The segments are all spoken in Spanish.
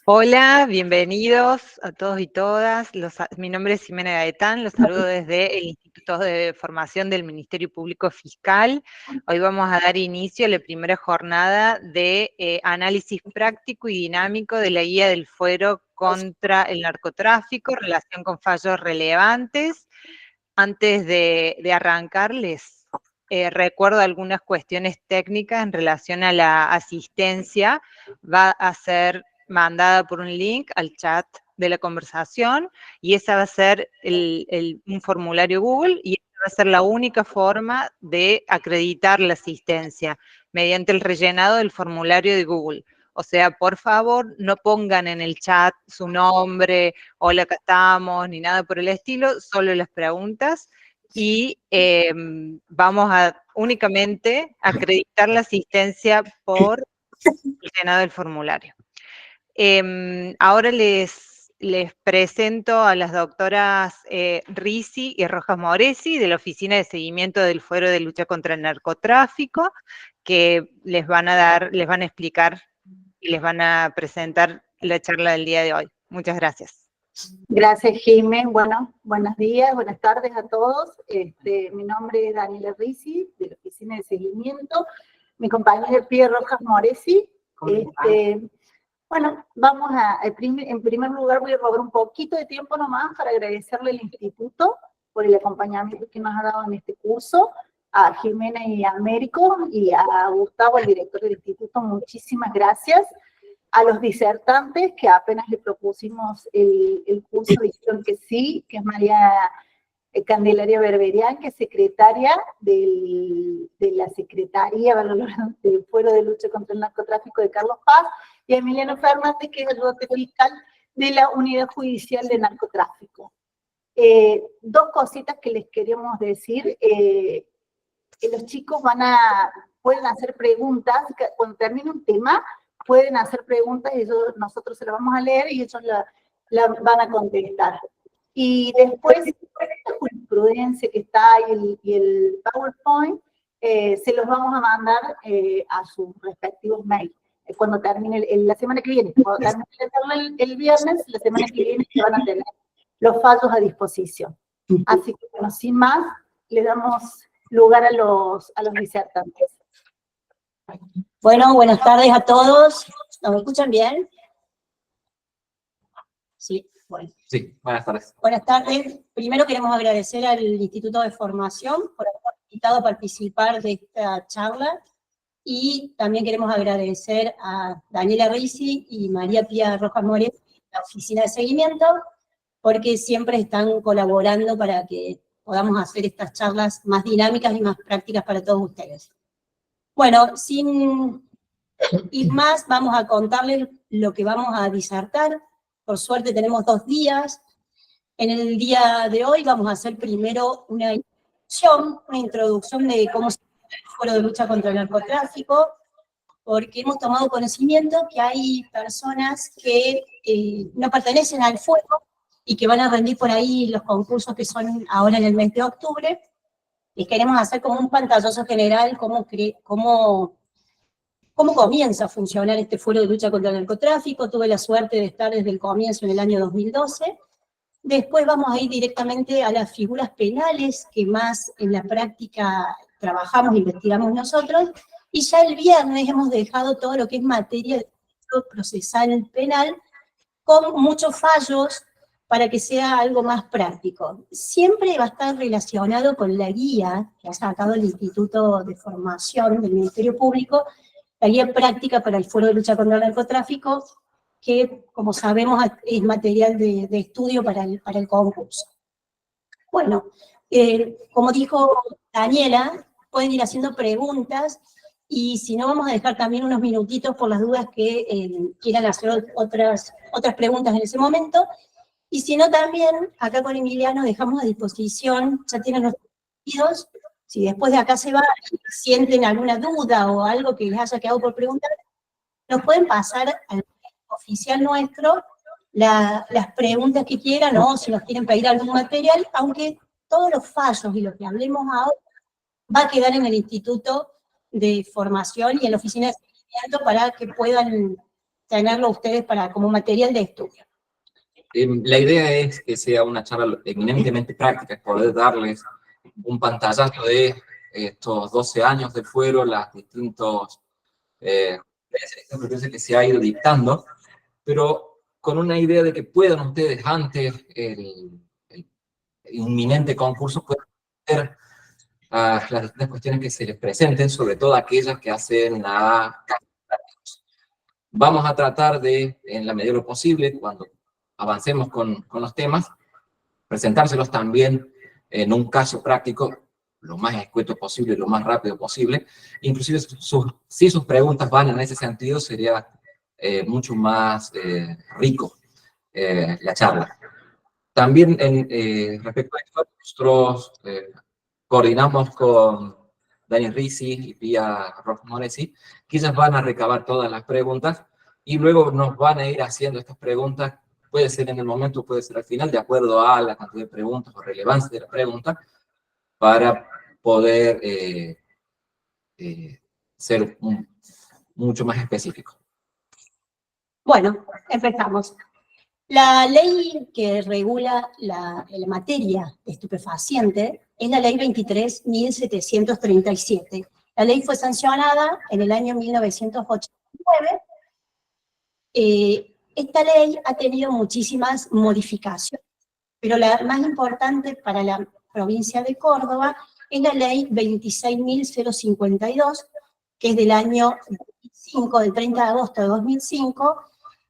Hola, bienvenidos a todos y todas. Mi nombre es Ximena Gaetán, los saludo desde el Instituto de Formación del Ministerio Público Fiscal. Hoy vamos a dar inicio a la primera jornada de análisis práctico y dinámico de la guía del fuero contra el narcotráfico, relación con fallos relevantes. Antes de arrancar, les recuerdo algunas cuestiones técnicas en relación a la asistencia. Va a ser mandada por un link al chat de la conversación y esa va a ser un formulario Google y esa va a ser la única forma de acreditar la asistencia mediante el rellenado del formulario de Google. O sea, por favor, no pongan en el chat su nombre, hola, acá estamos, ni nada por el estilo, solo las preguntas y vamos a únicamente acreditar la asistencia por el llenado del formulario. Ahora les presento a las doctoras Risi y Rojas Moresi de la Oficina de Seguimiento del Fuero de Lucha contra el Narcotráfico, que les van a explicar y les van a presentar la charla del día de hoy. Muchas gracias. Gracias, Jimen. Bueno, buenos días, buenas tardes a todos. Mi nombre es Daniela Risi, de la Oficina de Seguimiento. Mi compañera Pierre Rojas Moresi. Bueno, vamos en primer lugar voy a robar un poquito de tiempo nomás para agradecerle al Instituto por el acompañamiento que nos ha dado en este curso, a Jimena y a Américo, y a Gustavo, el director del Instituto, muchísimas gracias. A los disertantes, que apenas le propusimos el curso, dijeron que sí, que es María Candelaria Berberian, que es secretaria de la Secretaría del Fuero de Lucha contra el Narcotráfico de Carlos Paz, y a Emiliano Fernández, que es el dote fiscal de la Unidad Judicial de Narcotráfico. Dos cositas que les queremos decir. Los chicos pueden hacer preguntas, cuando termine un tema, pueden hacer preguntas y nosotros se las vamos a leer y ellos la van a contestar. Y después, la jurisprudencia que está y el PowerPoint, se los vamos a mandar a sus respectivos mails. Cuando termine la semana que viene, cuando termine el viernes, la semana que viene se van a tener los fallos a disposición. Así que, bueno, sin más, le damos lugar a los disertantes. Bueno, buenas tardes a todos. ¿Nos escuchan bien? Sí, bueno. Sí, buenas tardes. Buenas tardes. Primero queremos agradecer al Instituto de Formación por habernos invitado a participar de esta charla y también queremos agradecer a Daniela Risi y María Pía Rojas Moresi, la Oficina de Seguimiento, porque siempre están colaborando para que podamos hacer estas charlas más dinámicas y más prácticas para todos ustedes. Bueno, sin ir más, vamos a contarles lo que vamos a disertar. Por suerte tenemos 2 días. En el día de hoy vamos a hacer primero una introducción de cómo se llama el Foro de Lucha contra el Narcotráfico, porque hemos tomado conocimiento que hay personas que no pertenecen al fuero y que van a rendir por ahí los concursos que son ahora en el mes de octubre. Y queremos hacer como un pantallazo general cómo comienza a funcionar este Fuero de Lucha contra el Narcotráfico. Tuve la suerte de estar desde el comienzo en el año 2012. Después vamos a ir directamente a las figuras penales que más en la práctica trabajamos, investigamos nosotros. Y ya el viernes hemos dejado todo lo que es materia de derecho procesal penal con muchos fallos para que sea algo más práctico. Siempre va a estar relacionado con la guía que ha sacado el Instituto de Formación del Ministerio Público, la guía práctica para el Fuero de Lucha contra el Narcotráfico, que, como sabemos, es material de estudio para el concurso. Bueno, como dijo Daniela, pueden ir haciendo preguntas, y si no, vamos a dejar también unos minutitos por las dudas que quieran hacer otras preguntas en ese momento. Y si no, también, acá con Emiliano dejamos a disposición, ya tienen los pedidos, si después de acá se van y sienten alguna duda o algo que les haya quedado por preguntar, nos pueden pasar al oficial nuestro las preguntas que quieran, o si nos quieren pedir algún material, aunque todos los fallos y lo que hablemos ahora va a quedar en el Instituto de Formación y en la Oficina de Seguimiento para que puedan tenerlo ustedes como material de estudio. La idea es que sea una charla eminentemente práctica, poder darles un pantallazo de estos 12 años de fuero, las distintos que se ha ido dictando, pero con una idea de que puedan ustedes, ante el inminente concurso, puedan ver las distintas cuestiones que se les presenten, sobre todo aquellas que hacen a Vamos a tratar de, en la medida de lo posible, cuando avancemos con los temas, presentárselos también en un caso práctico, lo más escueto posible, lo más rápido posible. Inclusive, si sus preguntas van en ese sentido, sería mucho más rico la charla. También, respecto a esto, nosotros coordinamos con Daniel Risi y Pia Rosmonesi, que ellas van a recabar todas las preguntas y luego nos van a ir haciendo estas preguntas, puede ser en el momento, puede ser al final, de acuerdo a la cantidad de preguntas o relevancia de la pregunta, para poder ser mucho más específico. Bueno, empezamos. La ley que regula la materia de estupefaciente es la ley 23.737. La ley fue sancionada en el año 1989. Esta ley ha tenido muchísimas modificaciones, pero la más importante para la provincia de Córdoba es la ley 26.052, que es del año 2005, del 30 de agosto de 2005,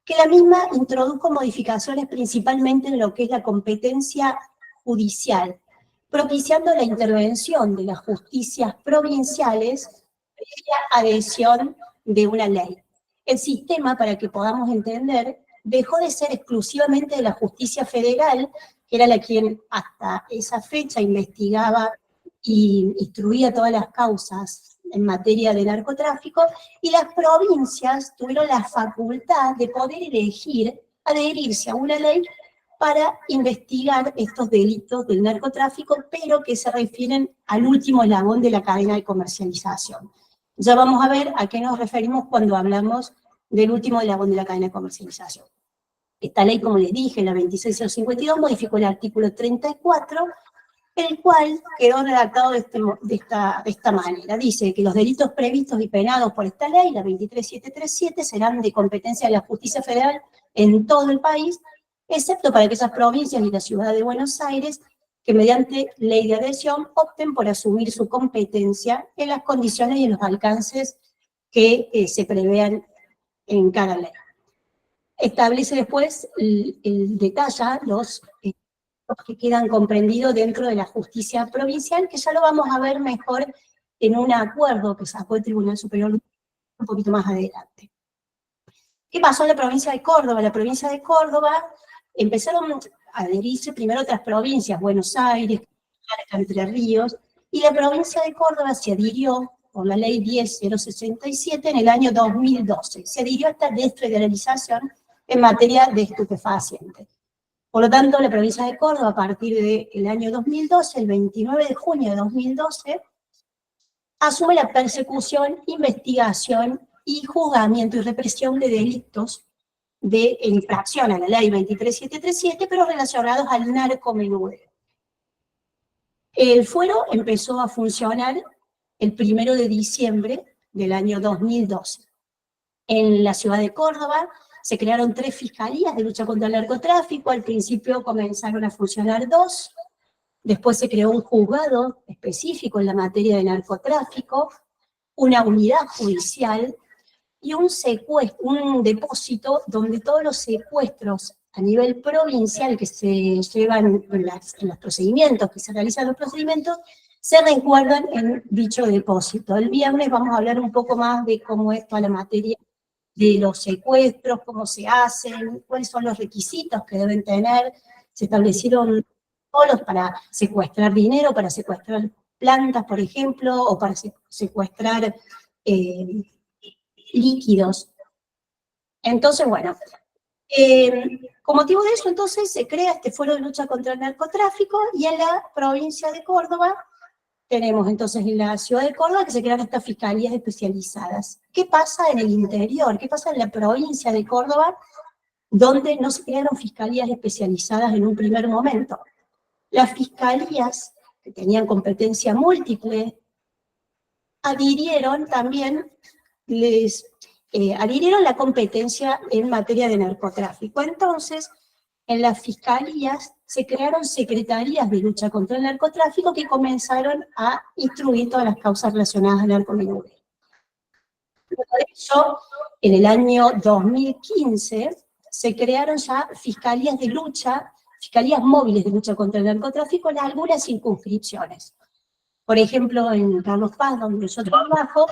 que la misma introdujo modificaciones principalmente en lo que es la competencia judicial, propiciando la intervención de las justicias provinciales previa adhesión de una ley. El sistema, para que podamos entender, dejó de ser exclusivamente de la justicia federal, que era la quien hasta esa fecha investigaba y instruía todas las causas en materia de narcotráfico, y las provincias tuvieron la facultad de poder elegir adherirse a una ley para investigar estos delitos del narcotráfico, pero que se refieren al último eslabón de la cadena de comercialización. Ya vamos a ver a qué nos referimos cuando hablamos del último eslabón de la cadena de comercialización. Esta ley, como les dije, la 26.052, modificó el artículo 34, el cual quedó redactado de esta manera. Dice que los delitos previstos y penados por esta ley, la 23.737, serán de competencia de la justicia federal en todo el país, excepto para aquellas provincias y la ciudad de Buenos Aires que mediante ley de adhesión opten por asumir su competencia en las condiciones y en los alcances que se prevean en cada ley. Establece después, detalla los que quedan comprendidos dentro de la justicia provincial, que ya lo vamos a ver mejor en un acuerdo que sacó el Tribunal Superior un poquito más adelante. ¿Qué pasó en la provincia de Córdoba? La provincia de Córdoba empezaron a adherirse primero otras provincias, Buenos Aires, Entre Ríos, y la provincia de Córdoba se adhirió por la ley 10.067 en el año 2012. Se adhirió a esta desfederalización en materia de estupefacientes. Por lo tanto, la provincia de Córdoba, a partir del año 2012, el 29 de junio de 2012, asume la persecución, investigación y juzgamiento y represión de delitos de infracción a la ley 23.737, pero relacionados al narcomenudeo. El fuero empezó a funcionar el 1 de diciembre del año 2012. En la ciudad de Córdoba se crearon 3 fiscalías de lucha contra el narcotráfico. Al principio comenzaron a funcionar 2, después se creó un juzgado específico en la materia de narcotráfico, una unidad judicial y un depósito donde todos los secuestros a nivel provincial que se llevan en los procedimientos, que se realizan los procedimientos, se resguardan en dicho depósito. El viernes vamos a hablar un poco más de cómo es toda la materia de los secuestros, cómo se hacen, cuáles son los requisitos que deben tener. Se establecieron todos para secuestrar dinero, para secuestrar plantas, por ejemplo, o para secuestrar líquidos. Entonces, bueno, con motivo de eso, entonces, se crea este fuero de lucha contra el narcotráfico, y en la provincia de Córdoba tenemos entonces en la ciudad de Córdoba que se crean estas fiscalías especializadas. ¿Qué pasa en el interior? ¿Qué pasa en la provincia de Córdoba, donde no se crearon fiscalías especializadas en un primer momento? Las fiscalías, que tenían competencia múltiple, adhirieron también, adhirieron la competencia en materia de narcotráfico. Entonces, en las fiscalías se crearon secretarías de lucha contra el narcotráfico que comenzaron a instruir todas las causas relacionadas al narcomenudeo. Luego de ello, en el año 2015, se crearon ya fiscalías de lucha, fiscalías móviles de lucha contra el narcotráfico en algunas circunscripciones. Por ejemplo, en Carlos Paz, donde yo trabajo,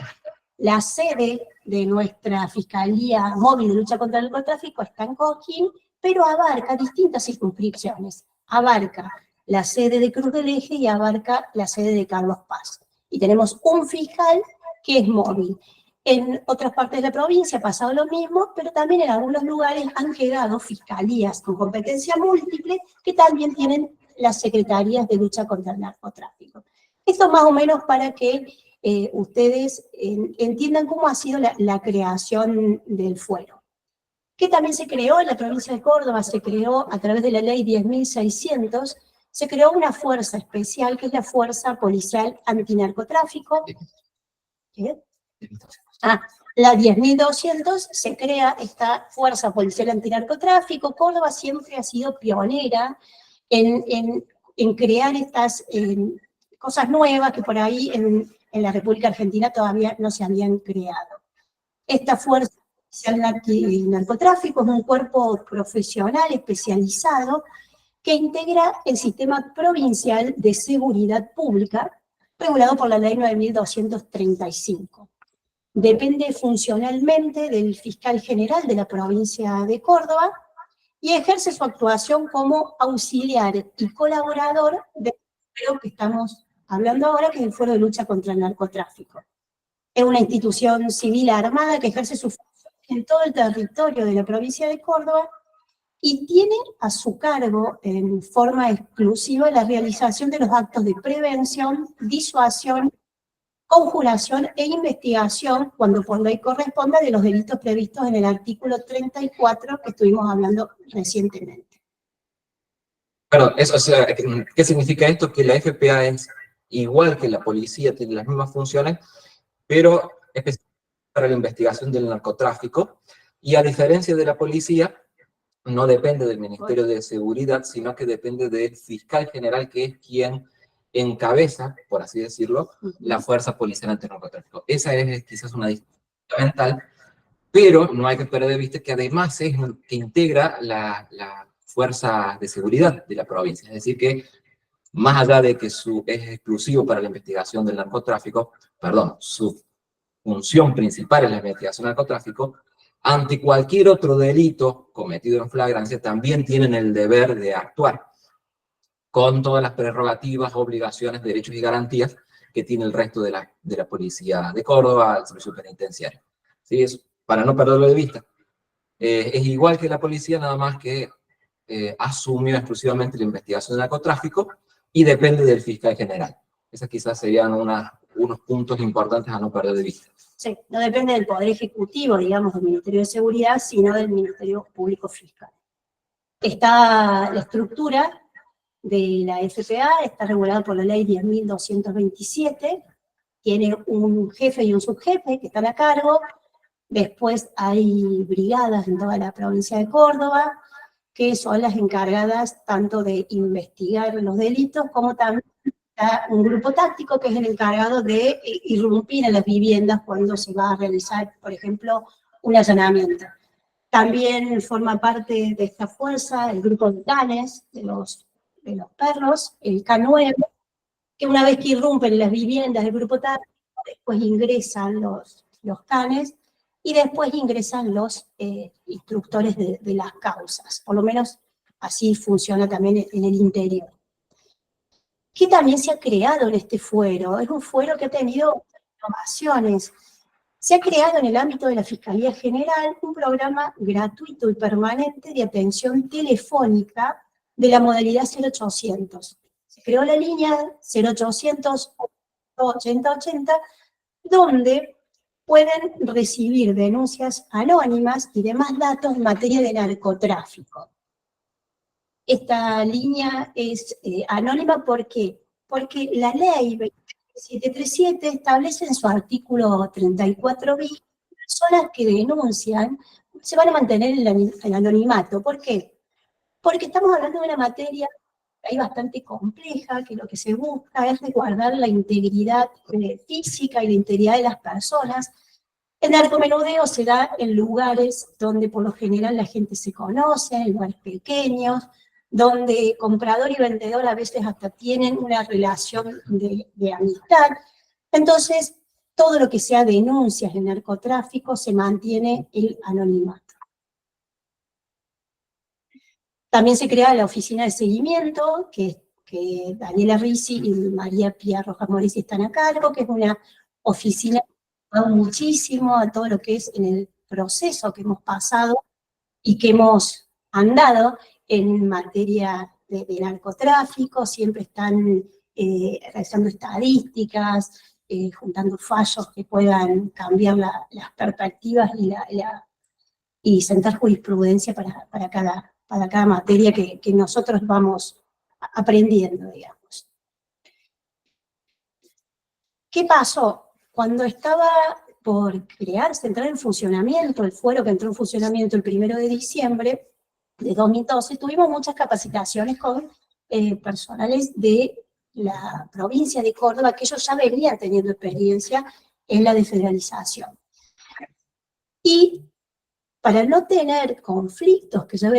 la sede de nuestra Fiscalía Móvil de Lucha contra el Narcotráfico está en Cosquín, pero abarca distintas circunscripciones. Abarca la sede de Cruz del Eje y abarca la sede de Carlos Paz. Y tenemos un fiscal que es móvil. En otras partes de la provincia ha pasado lo mismo, pero también en algunos lugares han quedado fiscalías con competencia múltiple que también tienen las secretarías de lucha contra el narcotráfico. Esto más o menos para que ustedes entiendan cómo ha sido la creación del fuero. Que también se creó en la provincia de Córdoba, se creó a través de la ley 10.600, se creó una fuerza especial que es la Fuerza Policial Antinarcotráfico. ¿Qué? La 10.200 se crea esta Fuerza Policial Antinarcotráfico. Córdoba siempre ha sido pionera en crear estas cosas nuevas que por ahí en la República Argentina todavía no se habían creado. Esta Fuerza Policial Antinarcotráfico es un cuerpo profesional especializado que integra el sistema provincial de seguridad pública regulado por la ley 9.235. Depende funcionalmente del fiscal general de la provincia de Córdoba y ejerce su actuación como auxiliar y colaborador del fuero que estamos hablando ahora, que es el Fuero de Lucha contra el Narcotráfico. Es una institución civil armada que ejerce su función en todo el territorio de la provincia de Córdoba y tiene a su cargo en forma exclusiva la realización de los actos de prevención, disuasión, conjuración e investigación, cuando por ley corresponda, de los delitos previstos en el artículo 34 que estuvimos hablando recientemente. Bueno, eso, o sea, ¿qué significa esto? Que la FPA es igual que la policía, tiene las mismas funciones, pero específicamente para la investigación del narcotráfico, y a diferencia de la policía, no depende del Ministerio de Seguridad, sino que depende del fiscal general, que es quien encabeza, por así decirlo, la Fuerza Policial Antinarcotráfico. Esa es quizás una distinción fundamental, pero no hay que perder de vista que además es que integra la Fuerza de Seguridad de la provincia. Es decir, que más allá de que es exclusivo para la investigación del narcotráfico, su función principal es la investigación del narcotráfico, ante cualquier otro delito cometido en flagrancia también tienen el deber de actuar con todas las prerrogativas, obligaciones, derechos y garantías que tiene el resto de la Policía de Córdoba, el Servicio Penitenciario. ¿Sí? Eso, para no perderlo de vista. Es igual que la policía, nada más que asumió exclusivamente la investigación del narcotráfico y depende del fiscal general. Esos quizás serían unos puntos importantes a no perder de vista. Sí, no depende del Poder Ejecutivo, digamos, del Ministerio de Seguridad, sino del Ministerio Público Fiscal. Está la estructura de la FPA, está regulada por la ley 10.227, tiene un jefe y un subjefe que están a cargo, después hay brigadas en toda la provincia de Córdoba, que son las encargadas tanto de investigar los delitos, como también un grupo táctico que es el encargado de irrumpir en las viviendas cuando se va a realizar, por ejemplo, un allanamiento. También forma parte de esta fuerza el grupo de canes, de los perros, el K9, que una vez que irrumpen en las viviendas del grupo táctico, después ingresan los canes y después ingresan los instructores de las causas. Por lo menos así funciona también en el interior. ¿Qué también se ha creado en este fuero? Es un fuero que ha tenido innovaciones. Se ha creado en el ámbito de la Fiscalía General un programa gratuito y permanente de atención telefónica de la modalidad 0800. Se creó la línea 0800 8080, donde pueden recibir denuncias anónimas y demás datos en materia de narcotráfico. Esta línea es anónima, ¿por qué? Porque la ley 2737 establece en su artículo 34 bis, personas que denuncian se van a mantener en el anonimato. ¿Por qué? Porque estamos hablando de una materia ahí bastante compleja, que lo que se busca es resguardar la integridad física y la integridad de las personas. El narcomenudeo se da en lugares donde por lo general la gente se conoce, en lugares pequeños, donde comprador y vendedor a veces hasta tienen una relación de amistad. Entonces, todo lo que sea denuncias de narcotráfico se mantiene el anonimato. También se crea la oficina de seguimiento, que Daniela Risi y María Pía Rojas Moresi están a cargo, que es una oficina que ha ayudado muchísimo a todo lo que es en el proceso que hemos pasado y que hemos andado en materia de narcotráfico. Siempre están realizando estadísticas, juntando fallos que puedan cambiar las perspectivas y sentar jurisprudencia para cada materia que nosotros vamos aprendiendo, digamos. ¿Qué pasó? Cuando estaba por crearse, entrar en funcionamiento, el fuero que entró en funcionamiento el 1 de diciembre de 2012, tuvimos muchas capacitaciones con personales de la provincia de Córdoba, que ellos ya venían teniendo experiencia en la desfederalización. Y para no tener conflictos que ya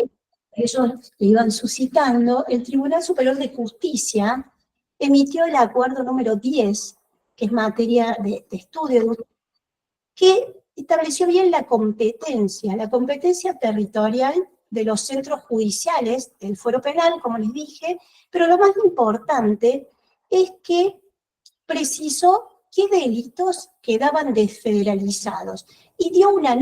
ellos iban suscitando, el Tribunal Superior de Justicia emitió el acuerdo número 10, que es materia de estudio, que estableció bien la competencia territorial de los centros judiciales del fuero penal, como les dije, pero lo más importante es que precisó qué delitos quedaban desfederalizados y dio una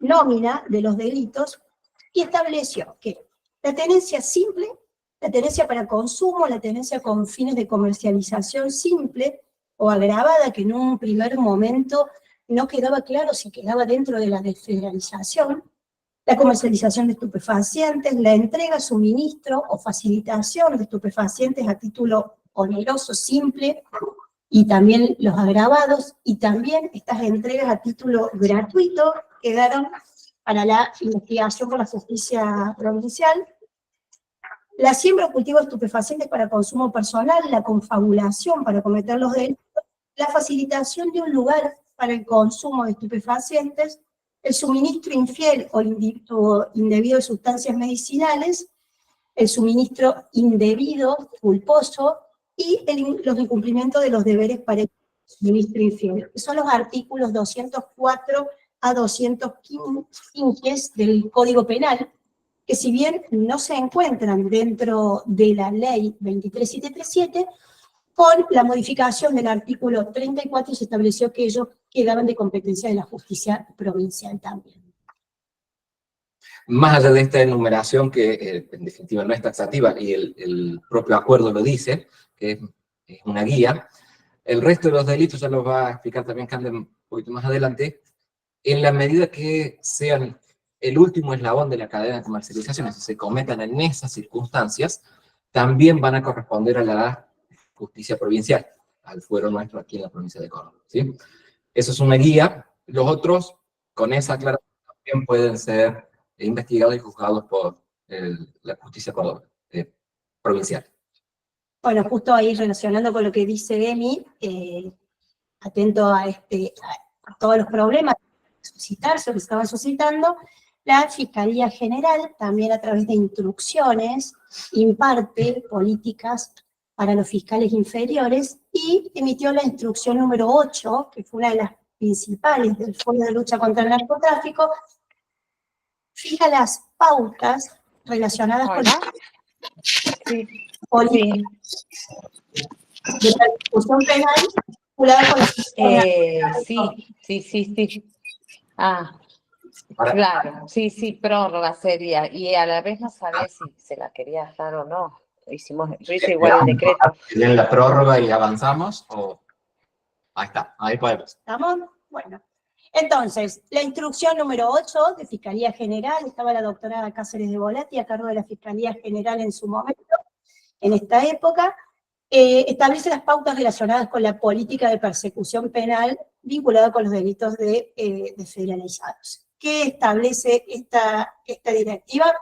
nómina de los delitos y estableció que la tenencia simple, la tenencia para consumo, la tenencia con fines de comercialización simple o agravada, que en un primer momento no quedaba claro si quedaba dentro de la desfederalización, la comercialización de estupefacientes, la entrega, suministro o facilitación de estupefacientes a título oneroso simple, y también los agravados, y también estas entregas a título gratuito quedaron para la investigación por la justicia provincial. La siembra o cultivo de estupefacientes para consumo personal, la confabulación para cometer los delitos, la facilitación de un lugar para el consumo de estupefacientes, el suministro infiel o indebido de sustancias medicinales, el suministro indebido, culposo, y los incumplimientos de los deberes para el suministro infiel. Son los artículos 204 a 215 del Código Penal, que si bien no se encuentran dentro de la ley 23737, con la modificación del artículo 34 se estableció que ellos quedaban de competencia de la justicia provincial también. Más allá de esta enumeración, que en definitiva no es taxativa, y el propio acuerdo lo dice, que es una guía, el resto de los delitos ya los va a explicar también Cande un poquito más adelante, en la medida que sean el último eslabón de la cadena de comercialización, si se cometan en esas circunstancias, también van a corresponder a la justicia provincial, al fuero nuestro aquí en la provincia de Córdoba, ¿sí? Eso es una guía. Los otros, con esa aclaración, también pueden ser investigados y juzgados por la justicia provincial. Bueno, justo ahí relacionando con lo que dice Emi, atento a todos los problemas que se estaban suscitando, la Fiscalía General, también a través de instrucciones, imparte políticas para los fiscales inferiores y emitió la instrucción número 8, que fue una de las principales del Fondo de Lucha contra el Narcotráfico, fija las pautas relacionadas con la política de persecución penal vinculada con la sí. Ah, claro, sí, prórroga sería. Y a la vez no sabía si se la quería dar o no. hicimos, yo hice igual el decreto. ¿Tienen la prórroga y avanzamos? O... Ahí está, ahí podemos. ¿Estamos? Bueno. Entonces, la instrucción número 8 de Fiscalía General, estaba la doctora Cáceres de Volati a cargo de la Fiscalía General en su momento, en esta época, establece las pautas relacionadas con la política de persecución penal vinculada con los delitos desfederalizados. ¿Qué establece esta directiva?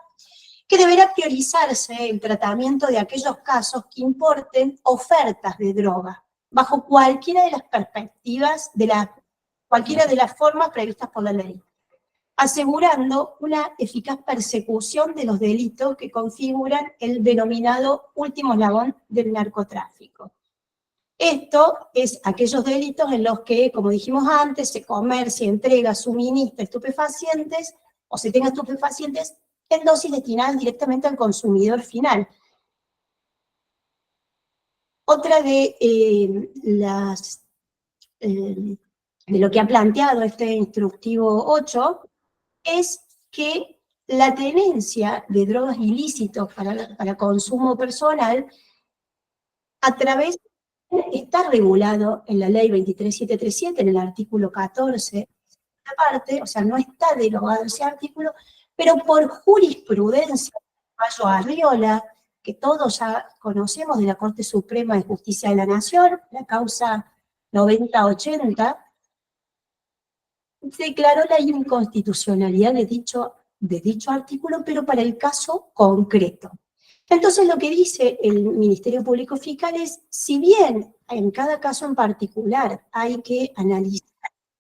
Que deberá priorizarse el tratamiento de aquellos casos que importen ofertas de droga, bajo cualquiera de las perspectivas, cualquiera de las formas previstas por la ley, asegurando una eficaz persecución de los delitos que configuran el denominado último eslabón del narcotráfico. Esto es aquellos delitos en los que, como dijimos antes, se comercia, entrega, suministra estupefacientes o se tenga estupefacientes en dosis destinadas directamente al consumidor final. Otra de lo que ha planteado este instructivo 8 es que la tenencia de drogas ilícitos para consumo personal está regulado en la ley 23737, en el artículo 14, parte, o sea, no está derogado ese artículo, pero por jurisprudencia, fallo Arriola, que todos ya conocemos de la Corte Suprema de Justicia de la Nación, la causa 9080, declaró la inconstitucionalidad de dicho artículo, pero para el caso concreto. Entonces lo que dice el Ministerio Público Fiscal es, si bien en cada caso en particular hay que analizar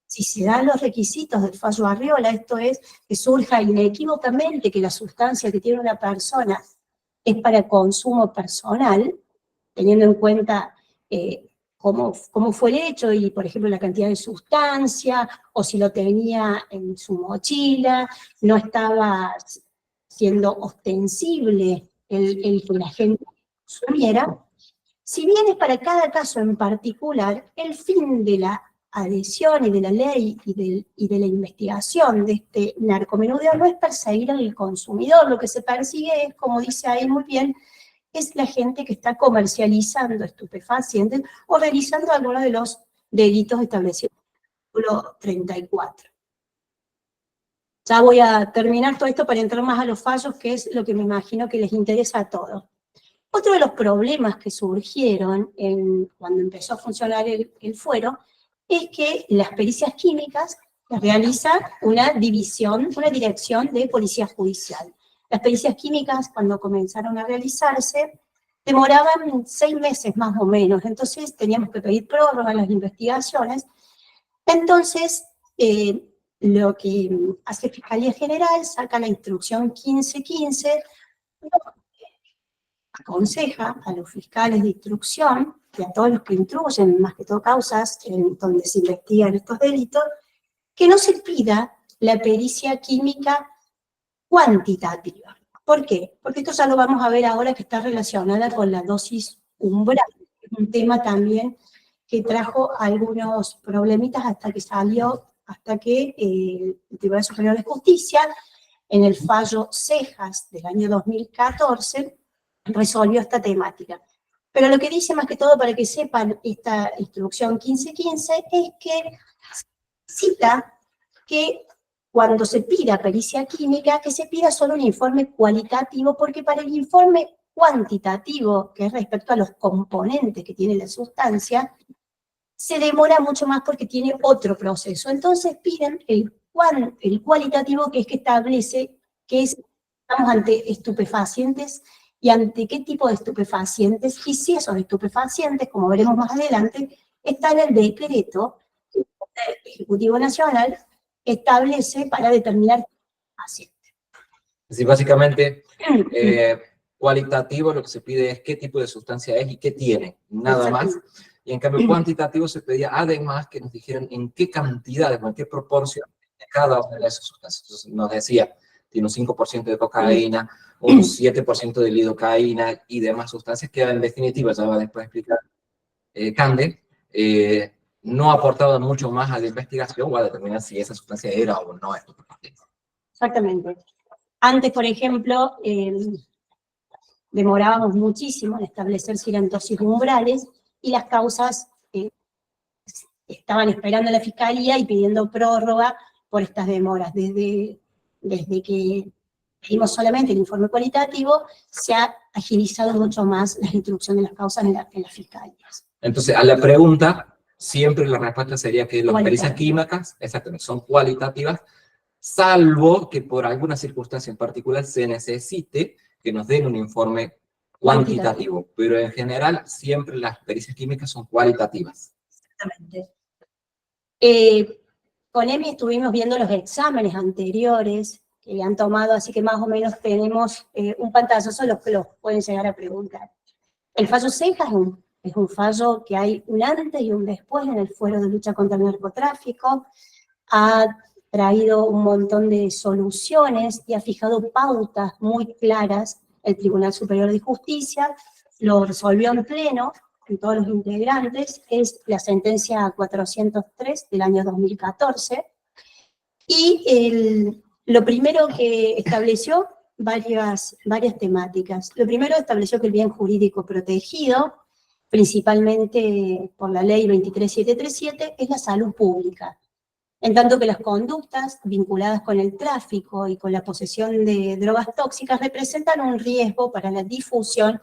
si se dan los requisitos del fallo Arriola, esto es, que surja inequívocamente que la sustancia que tiene una persona es para consumo personal, teniendo en cuenta cómo fue el hecho y, por ejemplo, la cantidad de sustancia, o si lo tenía en su mochila, no estaba siendo ostensible el que la gente consumiera. Si bien es para cada caso en particular, el fin de la adhesión y de la ley y de la investigación de este narcomenudeo no es perseguir al consumidor, lo que se persigue es, como dice ahí muy bien, es la gente que está comercializando estupefacientes o realizando algunos de los delitos establecidos en el artículo 34. Ya voy a terminar todo esto para entrar más a los fallos, que es lo que me imagino que les interesa a todos. Otro de los problemas que surgieron cuando empezó a funcionar el fuero es que las pericias químicas las realiza una dirección de policía judicial. Las pericias químicas, cuando comenzaron a realizarse, demoraban 6 meses más o menos, entonces teníamos que pedir prórroga en las investigaciones. Entonces, lo que hace Fiscalía General, saca la instrucción 1515, aconseja a los fiscales de instrucción y a todos los que instruyen, más que todo causas en donde se investigan estos delitos, que no se pida la pericia química cuantitativa. ¿Por qué? Porque esto ya lo vamos a ver ahora, que está relacionada con la dosis umbral. Es un tema también que trajo algunos problemitas hasta que el Tribunal Superior de Justicia, en el fallo Cejas del año 2014, resolvió esta temática. Pero lo que dice más que todo, para que sepan, esta instrucción 1515, es que cita que cuando se pida pericia química, que se pida solo un informe cualitativo, porque para el informe cuantitativo, que es respecto a los componentes que tiene la sustancia, se demora mucho más porque tiene otro proceso. Entonces piden el cualitativo, que es que establece que estamos ante estupefacientes y ante qué tipo de estupefacientes, y si esos estupefacientes, como veremos más adelante, está en el decreto del Ejecutivo Nacional, establece para determinar paciente. Sí, básicamente, cualitativo lo que se pide es qué tipo de sustancia es y qué tiene, nada más. Y en cambio, cuantitativo se pedía además que nos dijeran en qué cantidades, en qué proporción de cada una de esas sustancias. Entonces nos decía, tiene un 5% de cocaína, un 7% de lidocaína y demás sustancias que en definitiva, ya va después a explicar Cande, no aportaban mucho más a la investigación o a determinar si esa sustancia era o no estupefaciente. Exactamente. Antes, por ejemplo, demorábamos muchísimo en establecer si eran dosis umbrales, y las causas estaban esperando a la Fiscalía y pidiendo prórroga por estas demoras. Desde que pedimos solamente el informe cualitativo, se ha agilizado mucho más la instrucción de las causas en las fiscalías. Entonces, a la pregunta, siempre la respuesta sería que las pericias químicas, exactamente, son cualitativas, salvo que por alguna circunstancia en particular se necesite que nos den un informe cuantitativo, pero en general siempre las pericias químicas son cualitativas. Exactamente. Con Emi estuvimos viendo los exámenes anteriores que habían tomado, así que más o menos tenemos un pantallazo, los que los pueden llegar a preguntar. El fallo Cejas es un fallo que hay un antes y un después en el Fuero de Lucha contra el Narcotráfico, ha traído un montón de soluciones y ha fijado pautas muy claras el Tribunal Superior de Justicia, lo resolvió en pleno con todos los integrantes, es la sentencia 403 del año 2014, y lo primero que estableció varias temáticas. Lo primero estableció que el bien jurídico protegido, principalmente por la ley 23737, es la salud pública, en tanto que las conductas vinculadas con el tráfico y con la posesión de drogas tóxicas representan un riesgo para la difusión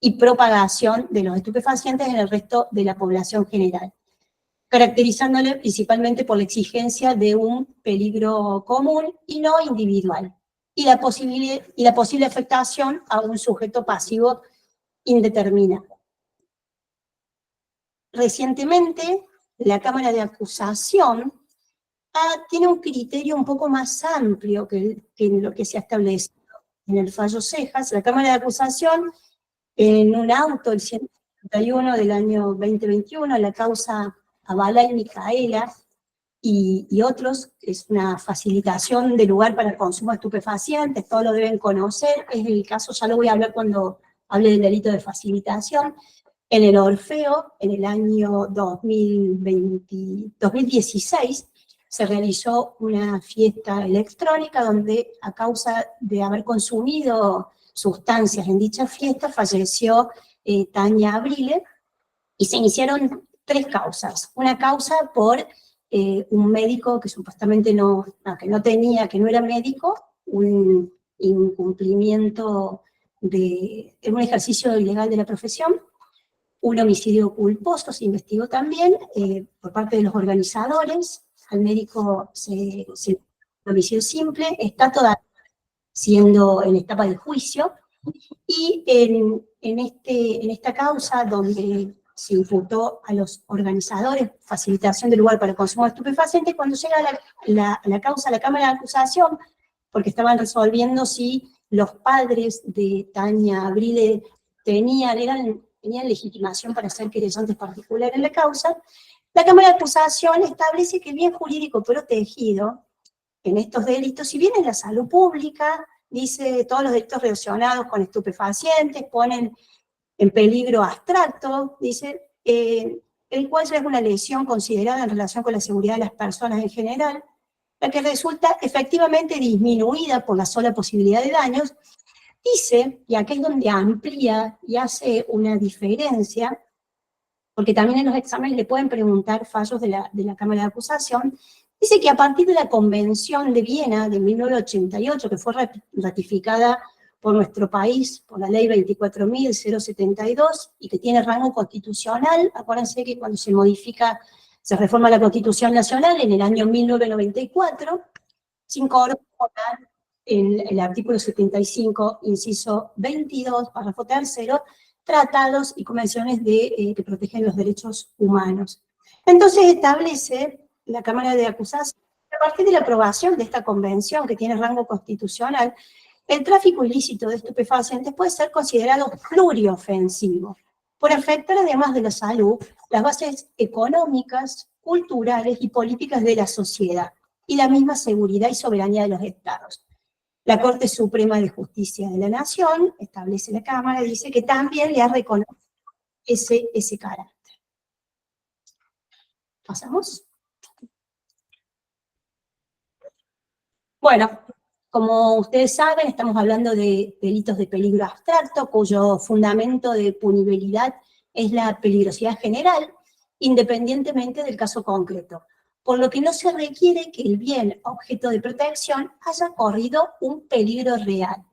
y propagación de los estupefacientes en el resto de la población general, caracterizándole principalmente por la exigencia de un peligro común y no individual, y la posible afectación a un sujeto pasivo indeterminado. Recientemente, la Cámara de Acusación tiene un criterio un poco más amplio que lo que se ha establecido en el fallo Cejas. La Cámara de Acusación, en un auto, el 131 del año 2021, la causa Avala y Micaela y otros, es una facilitación de lugar para el consumo de estupefacientes, todos lo deben conocer, es el caso, ya lo voy a hablar cuando hable del delito de facilitación. En el Orfeo, en el año 2016, se realizó una fiesta electrónica donde, a causa de haber consumido sustancias en dicha fiesta, falleció Tania Abrile, y se iniciaron 3 causas. Una causa por un médico que supuestamente que no era médico, un incumplimiento de un ejercicio ilegal de la profesión. Un homicidio culposo se investigó también por parte de los organizadores. Al médico se homicidio simple, está todavía siendo en etapa de juicio, y en esta causa donde se imputó a los organizadores facilitación de lugar para el consumo de estupefacientes, cuando llega la causa a la Cámara de Acusación, porque estaban resolviendo si los padres de Tania Abrile tenían legitimación para ser querellantes particulares en la causa, la Cámara de Acusación establece que el bien jurídico protegido en estos delitos, si bien en la salud pública, dice todos los delitos relacionados con estupefacientes, ponen en peligro abstracto, dice, el cual ya es una lesión considerada en relación con la seguridad de las personas en general, la que resulta efectivamente disminuida por la sola posibilidad de daños. Dice, y aquí es donde amplía y hace una diferencia, porque también en los exámenes le pueden preguntar fallos de la Cámara de Acusación, dice que a partir de la Convención de Viena de 1988, que fue ratificada por nuestro país, por la ley 24.072, y que tiene rango constitucional, acuérdense que cuando se reforma la Constitución Nacional en el año 1994, se incorpora en el artículo 75, inciso 22, párrafo 3, tratados y convenciones que protegen los derechos humanos. Entonces establece la Cámara de Acusación, a partir de la aprobación de esta convención que tiene rango constitucional, el tráfico ilícito de estupefacientes puede ser considerado pluriofensivo, por afectar, además de la salud, las bases económicas, culturales y políticas de la sociedad, y la misma seguridad y soberanía de los estados. La Corte Suprema de Justicia de la Nación, establece la Cámara, dice que también le ha reconocido ese carácter. ¿Pasamos? Bueno, Como ustedes saben, estamos hablando de delitos de peligro abstracto, cuyo fundamento de punibilidad es la peligrosidad general, independientemente del caso concreto, por lo que no se requiere que el bien objeto de protección haya corrido un peligro real.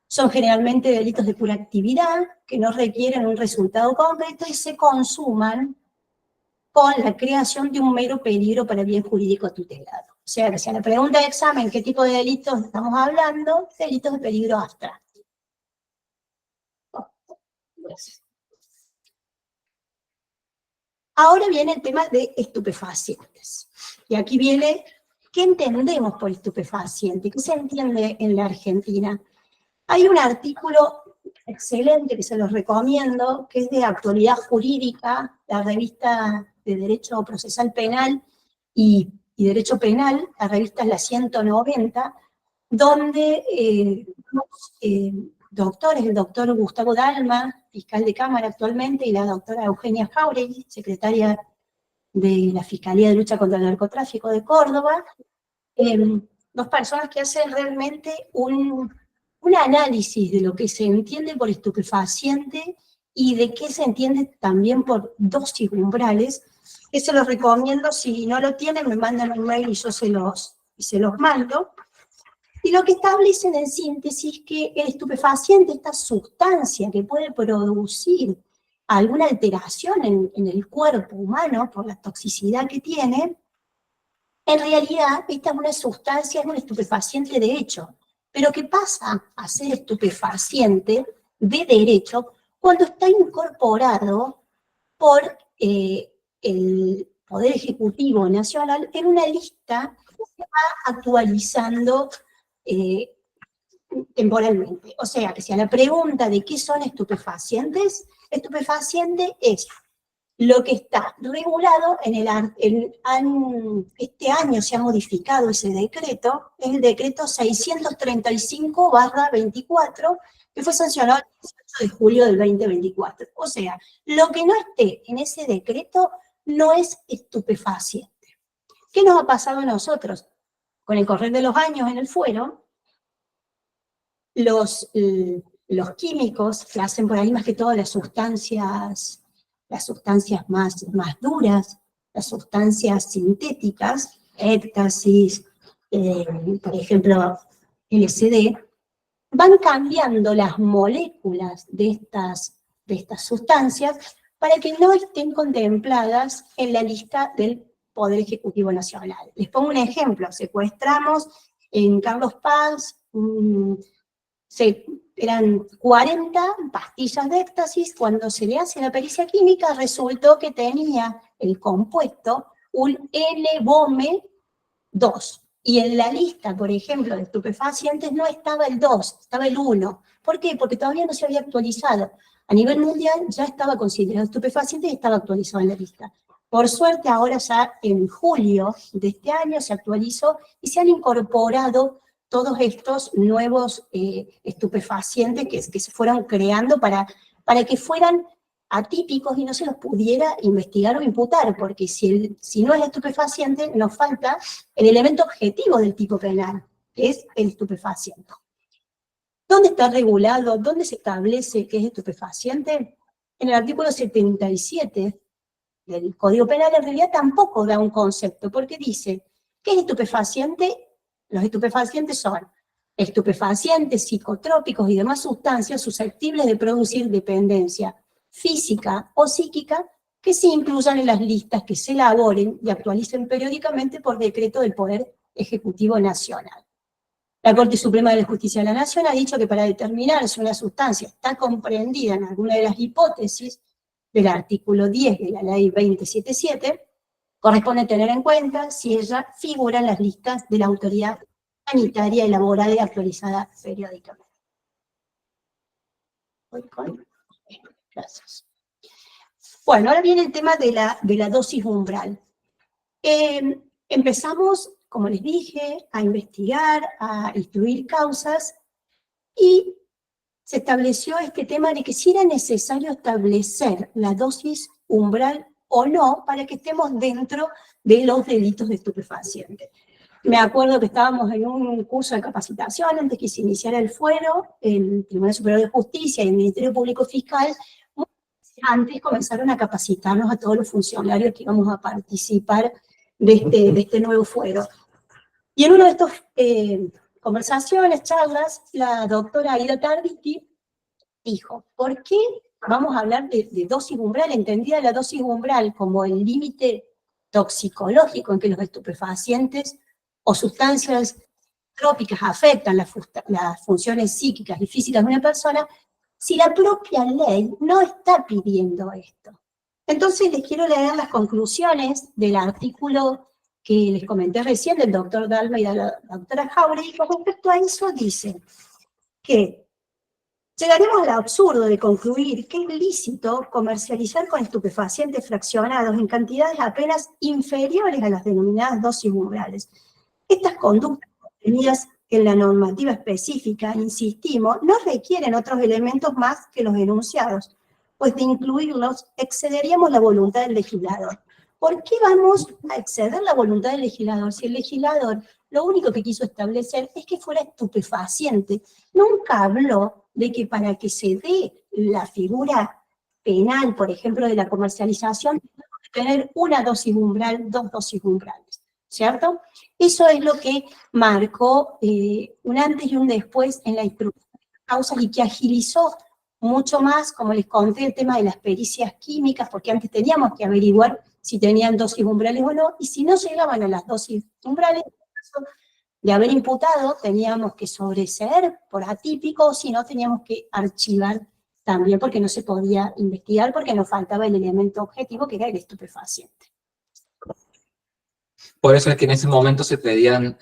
Son generalmente delitos de pura actividad, que no requieren un resultado concreto y se consuman con la creación de un mero peligro para el bien jurídico tutelado. O sea, que si a la pregunta de examen, ¿qué tipo de delitos estamos hablando? Delitos de peligro abstracto. Ahora viene el tema de estupefacientes. Y aquí viene, ¿qué entendemos por estupefaciente? ¿Qué se entiende en la Argentina? Hay un artículo excelente que se los recomiendo, que es de Actualidad Jurídica, la revista de Derecho Procesal Penal y Derecho Penal, la revista es la 190, donde los doctores, el doctor Gustavo Dalma, fiscal de Cámara actualmente, y la doctora Eugenia Jauregui, secretaria de la Fiscalía de Lucha contra el Narcotráfico de Córdoba, dos personas que hacen realmente un análisis de lo que se entiende por estupefaciente y de qué se entiende también por dosis umbrales, que se los recomiendo. Si no lo tienen, me mandan un mail y yo se los mando. Y lo que establecen en síntesis que el estupefaciente, esta sustancia que puede producir alguna alteración en el cuerpo humano por la toxicidad que tiene, en realidad esta es una sustancia, es un estupefaciente de hecho, pero que pasa a ser estupefaciente de derecho cuando está incorporado por el Poder Ejecutivo Nacional en una lista que se va actualizando temporalmente. O sea, que si a la pregunta de qué son estupefacientes, estupefaciente es lo que está regulado este año se ha modificado ese decreto, es el decreto 635/24, que fue sancionado el 18 de julio del 2024. O sea, lo que no esté en ese decreto no es estupefaciente. ¿Qué nos ha pasado a nosotros? Con el correr de los años en el fuero, los químicos que hacen por ahí más que todo las sustancias más duras, las sustancias sintéticas, éxtasis, por ejemplo, LSD, van cambiando las moléculas de estas sustancias para que no estén contempladas en la lista del Poder Ejecutivo Nacional. Les pongo un ejemplo: secuestramos en Carlos Paz, eran 40 pastillas de éxtasis. Cuando se le hace la pericia química, resultó que tenía el compuesto un L-BOME-2. Y en la lista, por ejemplo, de estupefacientes no estaba el 2, estaba el 1. ¿Por qué? Porque todavía no se había actualizado. A nivel mundial ya estaba considerado estupefaciente y estaba actualizado en la lista. Por suerte, ahora ya en julio de este año se actualizó y se han incorporado todos estos nuevos estupefacientes que se fueron creando para que fueran atípicos y no se los pudiera investigar o imputar, porque si no es estupefaciente, nos falta el elemento objetivo del tipo penal, que es el estupefaciente. ¿Dónde está regulado? ¿Dónde se establece que es estupefaciente? En el artículo 77 del Código Penal en realidad tampoco da un concepto, porque dice que es estupefaciente. Los estupefacientes son estupefacientes, psicotrópicos y demás sustancias susceptibles de producir dependencia física o psíquica que se incluyan en las listas que se elaboren y actualicen periódicamente por decreto del Poder Ejecutivo Nacional. La Corte Suprema de Justicia de la Nación ha dicho que para determinar si una sustancia está comprendida en alguna de las hipótesis del artículo 10 de la Ley 2077, corresponde tener en cuenta si ella figura en las listas de la autoridad sanitaria elaborada y actualizada periódicamente. Gracias. Bueno, ahora viene el tema de la dosis umbral. Empezamos, como les dije, a investigar, a instruir causas, y se estableció este tema de que si era necesario establecer la dosis umbral o no para que estemos dentro de los delitos de estupefacientes. Me acuerdo que estábamos en un curso de capacitación antes que se iniciara el fuero, el Tribunal Superior de Justicia y el Ministerio Público Fiscal. Antes comenzaron a capacitarnos a todos los funcionarios que íbamos a participar de este nuevo fuero. Y en una de estas conversaciones, charlas, la doctora Aida Tarditi dijo, ¿por qué vamos a hablar de dosis umbral? Entendida la dosis umbral como el límite toxicológico en que los estupefacientes o sustancias trópicas afectan las funciones psíquicas y físicas de una persona, si la propia ley no está pidiendo esto. Entonces les quiero leer las conclusiones del artículo que les comenté recién del doctor Dalma y de la doctora Jauregui, y con respecto a eso dice que llegaremos al absurdo de concluir que es lícito comercializar con estupefacientes fraccionados en cantidades apenas inferiores a las denominadas dosis umbrales. Estas conductas contenidas en la normativa específica, insistimos, no requieren otros elementos más que los enunciados, pues de incluirlos excederíamos la voluntad del legislador. ¿Por qué vamos a exceder la voluntad del legislador? Si el legislador lo único que quiso establecer es que fuera estupefaciente. Nunca habló de que para que se dé la figura penal, por ejemplo, de la comercialización, tenemos que tener una dosis umbral, 2 dosis umbrales, ¿cierto? Eso es lo que marcó un antes y un después en la instrucción de causas y que agilizó mucho más, como les conté, el tema de las pericias químicas, porque antes teníamos que averiguar si tenían dosis umbrales o no, y si no llegaban a las dosis umbrales, en caso de haber imputado, teníamos que sobreseer por atípico, o si no, teníamos que archivar también, porque no se podía investigar, porque nos faltaba el elemento objetivo, que era el estupefaciente. Por eso es que en ese momento se pedían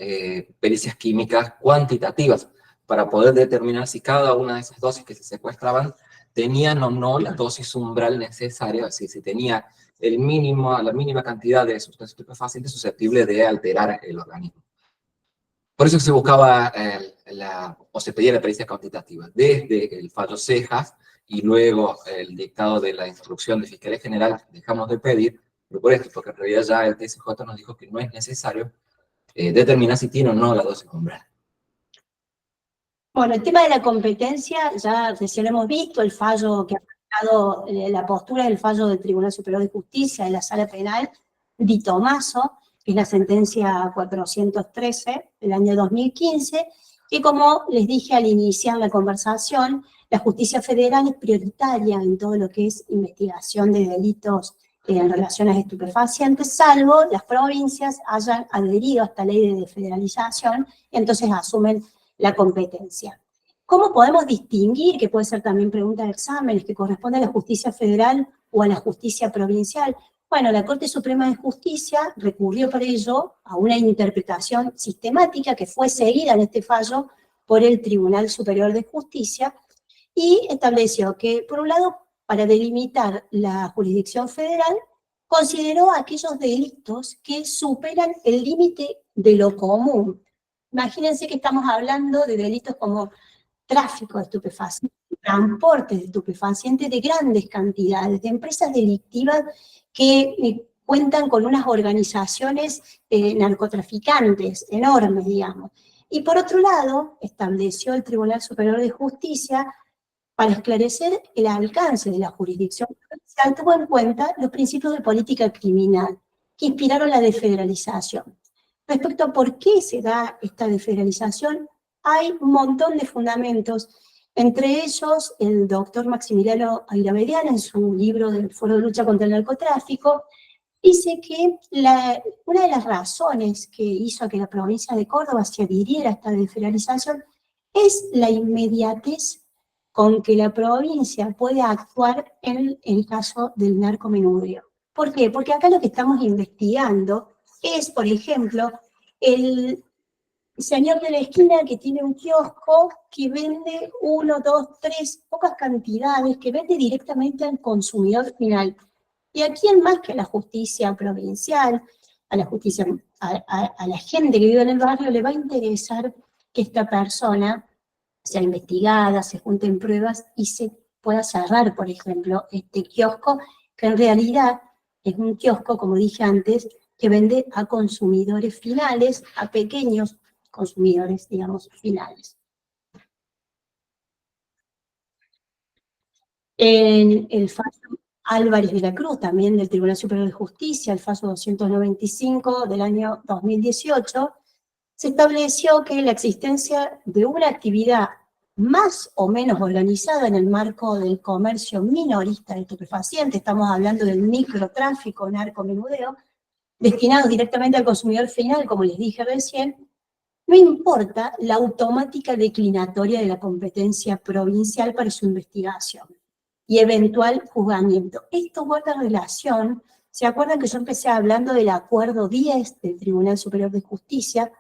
pericias químicas cuantitativas, para poder determinar si cada una de esas dosis que se secuestraban tenían o no la dosis umbral necesaria, es decir, si tenía la mínima cantidad de sustancia estupefaciente susceptible de alterar el organismo. Por eso se buscaba o se pedía la pericia cuantitativa, desde el fallo Cejas y luego el dictado de la instrucción de Fiscalía General dejamos de pedir, pero por esto, porque en realidad ya el TSJ nos dijo que no es necesario determinar si tiene o no la dosis umbral. Bueno, el tema de la competencia, ya recién hemos visto el fallo que ha marcado la postura del fallo del Tribunal Superior de Justicia de la Sala Penal, Di Tomaso, que es la sentencia 413 del año 2015, que como les dije al iniciar la conversación, la justicia federal es prioritaria en todo lo que es investigación de delitos en relación a estupefacientes, salvo las provincias hayan adherido a esta ley de desfederalización, y entonces asumen la competencia. ¿Cómo podemos distinguir, que puede ser también pregunta de exámenes, que corresponde a la justicia federal o a la justicia provincial? Bueno, la Corte Suprema de Justicia recurrió por ello a una interpretación sistemática que fue seguida en este fallo por el Tribunal Superior de Justicia y estableció que, por un lado, para delimitar la jurisdicción federal, consideró aquellos delitos que superan el límite de lo común. Imagínense que estamos hablando de delitos como tráfico de estupefacientes, transporte de estupefacientes de grandes cantidades, de empresas delictivas que cuentan con unas organizaciones narcotraficantes enormes, digamos. Y por otro lado, estableció el Tribunal Superior de Justicia, para esclarecer el alcance de la jurisdicción provincial, tuvo en cuenta los principios de política criminal que inspiraron la desfederalización. Respecto a por qué se da esta desfederalización, hay un montón de fundamentos, entre ellos el doctor Maximiliano Airavedian, en su libro del Foro de Lucha contra el Narcotráfico, dice que una de las razones que hizo que la provincia de Córdoba se adhiriera a esta desfederalización es la inmediatez con que la provincia puede actuar en el caso del narcomenudeo. ¿Por qué? Porque acá lo que estamos investigando es, por ejemplo, el señor de la esquina que tiene un kiosco que vende 1, 2, 3, pocas cantidades, que vende directamente al consumidor final. ¿Y a quién más que a la justicia provincial, a la justicia, a la gente que vive en el barrio, le va a interesar que esta persona sea investigada, se junten pruebas y se pueda cerrar, por ejemplo, este kiosco, que en realidad es un kiosco, como dije antes, que vende a consumidores finales, a pequeños consumidores, digamos, finales. En el fallo Álvarez de la Cruz, también del Tribunal Superior de Justicia, el fallo 295 del año 2018, se estableció que la existencia de una actividad más o menos organizada en el marco del comercio minorista de estupefacientes, estamos hablando del microtráfico, narcomenudeo, destinados directamente al consumidor final, como les dije recién, no importa la automática declinatoria de la competencia provincial para su investigación y eventual juzgamiento. Esto guarda relación, ¿se acuerdan que yo empecé hablando del acuerdo 10 del Tribunal Superior de Justicia,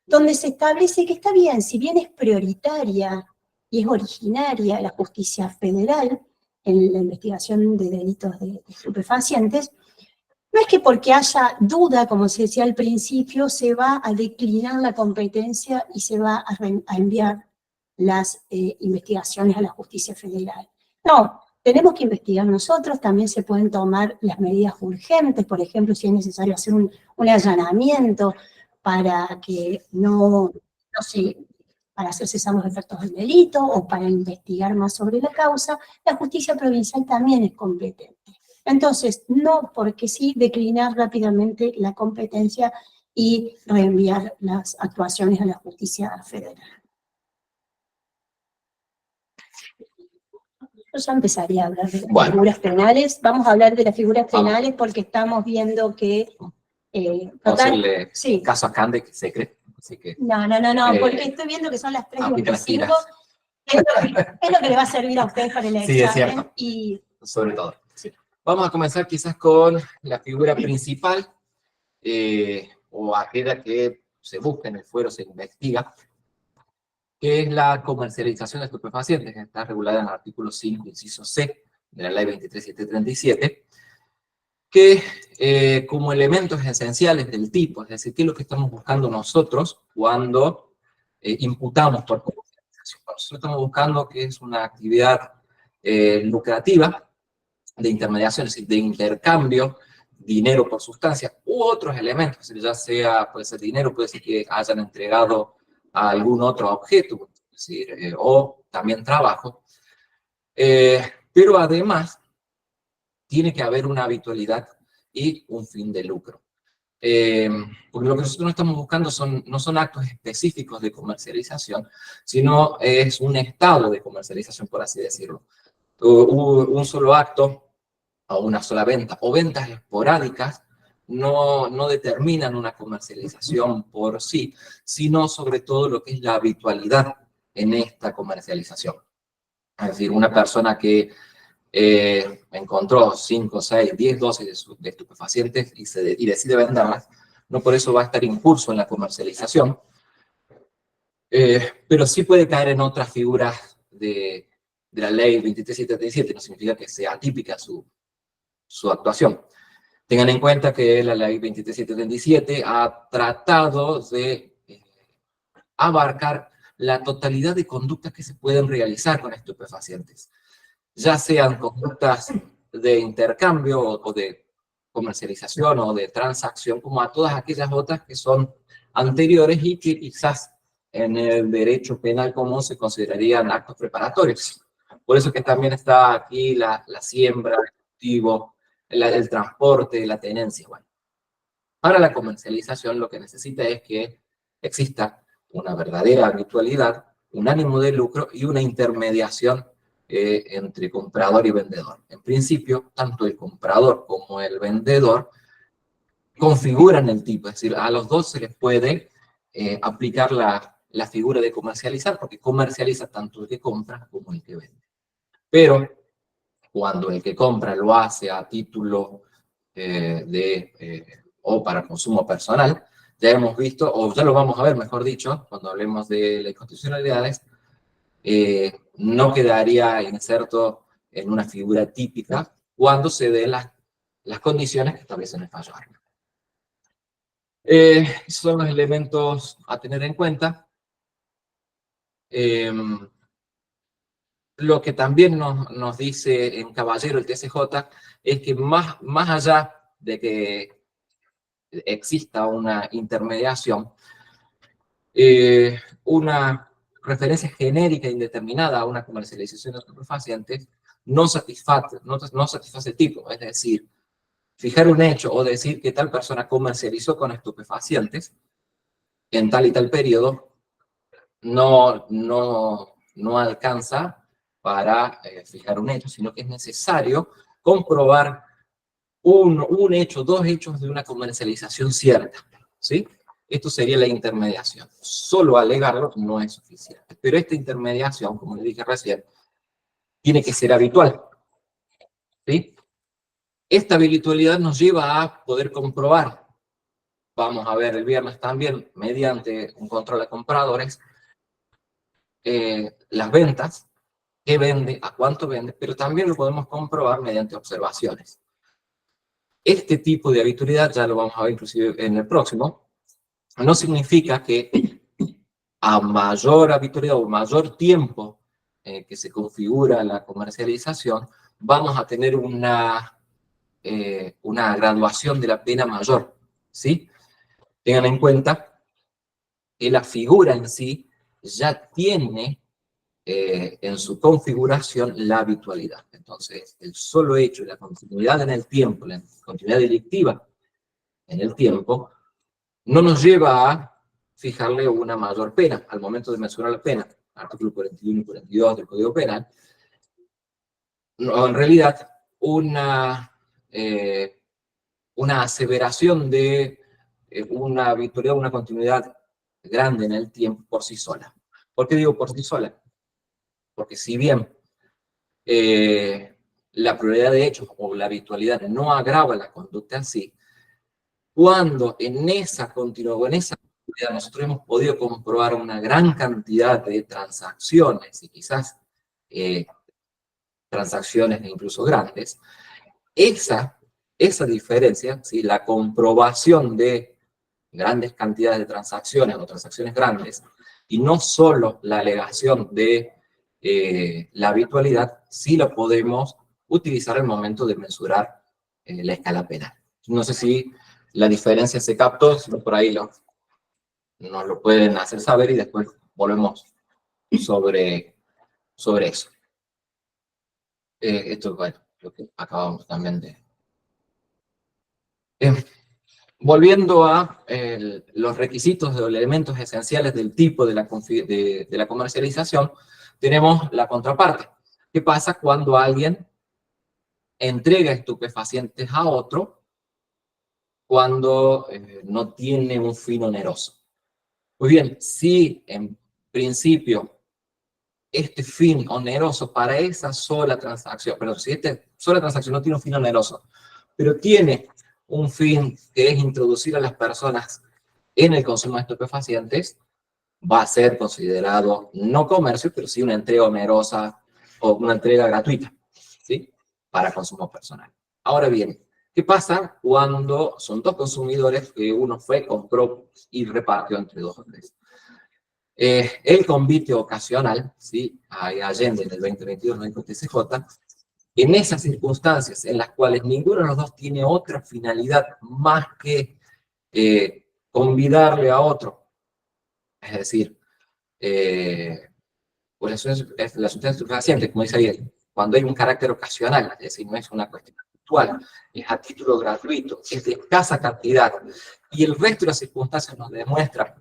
donde se establece que está bien, si bien es prioritaria y es originaria la justicia federal en la investigación de delitos de estupefacientes, no es que porque haya duda, como se decía al principio, se va a declinar la competencia y se va a enviar las investigaciones a la justicia federal. No, tenemos que investigar nosotros, también se pueden tomar las medidas urgentes, por ejemplo, si es necesario hacer un allanamiento para que no para hacer cesar los efectos del delito o para investigar más sobre la causa, la justicia provincial también es competente. Entonces, no porque sí declinar rápidamente la competencia y reenviar las actuaciones a la justicia federal. Yo ya empezaría a hablar de las figuras penales. Vamos a hablar de las figuras penales porque estamos viendo que... Vamos a hacerle caso a Cande, que se cree. Así que, no, porque estoy viendo que son las 3:25. Es lo que le va a servir a ustedes para el examen. Sí, es cierto. Y, sobre todo. Sí. Vamos a comenzar quizás con la figura principal, o aquella que se busca en el fuero, se investiga, que es la comercialización de estupefacientes, que está regulada en el artículo 5, inciso C, de la ley 23737, que como elementos esenciales del tipo, es decir, qué es lo que estamos buscando nosotros cuando imputamos por comercialización. Nosotros estamos buscando que es una actividad lucrativa, de intermediación, es decir, de intercambio, dinero por sustancia, u otros elementos, es decir, ya sea, puede ser dinero, puede ser que hayan entregado a algún otro objeto, es decir, o también trabajo, pero además tiene que haber una habitualidad y un fin de lucro. Porque lo que nosotros no estamos buscando no son actos específicos de comercialización, sino es un estado de comercialización, por así decirlo. Un solo acto o una sola venta, o ventas esporádicas, no determinan una comercialización por sí, sino sobre todo lo que es la habitualidad en esta comercialización. Es decir, una persona que encontró 5, 6, 10 dosis de estupefacientes y decide venderlas, no por eso va a estar incurso en la comercialización, pero sí puede caer en otras figuras de la ley 23737, no significa que sea atípica su actuación. Tengan en cuenta que la ley 23737 ha tratado de abarcar la totalidad de conductas que se pueden realizar con estupefacientes, ya sean conductas de intercambio o de comercialización o de transacción, como a todas aquellas otras que son anteriores y que quizás en el derecho penal común se considerarían actos preparatorios. Por eso que también está aquí la siembra, el cultivo, el transporte, la tenencia. Bueno, para la comercialización lo que necesita es que exista una verdadera habitualidad, un ánimo de lucro y una intermediación entre comprador y vendedor. En principio, tanto el comprador como el vendedor configuran el tipo, es decir, a los dos se les puede aplicar la figura de comercializar, porque comercializa tanto el que compra como el que vende. Pero cuando el que compra lo hace a título o para consumo personal, ya hemos visto, o ya lo vamos a ver, mejor dicho, cuando hablemos de las inconstitucionalidades, no quedaría inserto en una figura típica cuando se den las condiciones que establecen el fallo árbitro. Esos son los elementos a tener en cuenta. Lo que también nos dice en Caballero el TCJ es que más allá de que exista una intermediación, una referencia genérica e indeterminada a una comercialización de estupefacientes no satisface el tipo. Es decir, fijar un hecho o decir que tal persona comercializó con estupefacientes en tal y tal periodo no alcanza para fijar un hecho, sino que es necesario comprobar un hecho, dos hechos de una comercialización cierta, ¿sí? Esto sería la intermediación. Solo alegarlo no es suficiente. Pero esta intermediación, como le dije recién, tiene que ser habitual, ¿sí? Esta habitualidad nos lleva a poder comprobar, vamos a ver el viernes también, mediante un control de compradores, las ventas, qué vende, a cuánto vende, pero también lo podemos comprobar mediante observaciones. Este tipo de habitualidad, ya lo vamos a ver inclusive en el próximo, no significa que a mayor habitualidad o mayor tiempo que se configura la comercialización, vamos a tener una graduación de la pena mayor, ¿sí? Tengan en cuenta que la figura en sí ya tiene en su configuración la habitualidad. Entonces, el solo hecho de la continuidad en el tiempo, la continuidad delictiva en el tiempo, no nos lleva a fijarle una mayor pena al momento de mensurar la pena. Artículo 41 y 42 del Código Penal. No, en realidad, una aseveración de una habitualidad, una continuidad grande en el tiempo por sí sola. ¿Por qué digo por sí sola? Porque si bien la probabilidad de hechos o la habitualidad no agrava la conducta en sí, cuando en esa continuidad, en esa habitualidad nosotros hemos podido comprobar una gran cantidad de transacciones y quizás transacciones incluso grandes, esa diferencia, ¿sí? La comprobación de grandes cantidades de transacciones o transacciones grandes, y no solo la alegación de la habitualidad, sí la podemos utilizar al momento de mensurar la escala penal. No sé si la diferencia se captó, si por ahí nos lo pueden hacer saber y después volvemos sobre eso. Esto es, bueno, lo que acabamos también de... Volviendo a los requisitos o elementos esenciales del tipo de la comercialización, tenemos la contraparte. ¿Qué pasa cuando alguien entrega estupefacientes a otro cuando no tiene un fin oneroso? Pues bien, si en principio este fin oneroso para esa sola transacción, pero si esta sola transacción no tiene un fin oneroso, pero tiene un fin que es introducir a las personas en el consumo de estupefacientes, va a ser considerado no comercio, pero sí una entrega onerosa o una entrega gratuita, ¿sí? Para consumo personal. Ahora bien, ¿qué pasa cuando son dos consumidores que uno fue, compró y repartió entre dos o tres? El convite ocasional, ¿sí? Allende en el 2022 no dijo TCJ, en esas circunstancias en las cuales ninguno de los dos tiene otra finalidad más que convidarle a otro, es decir, pues la sustancia estupefaciente, como dice ahí, cuando hay un carácter ocasional, es decir, no es una cuestión actual, es a título gratuito, es de escasa cantidad, y el resto de las circunstancias nos demuestra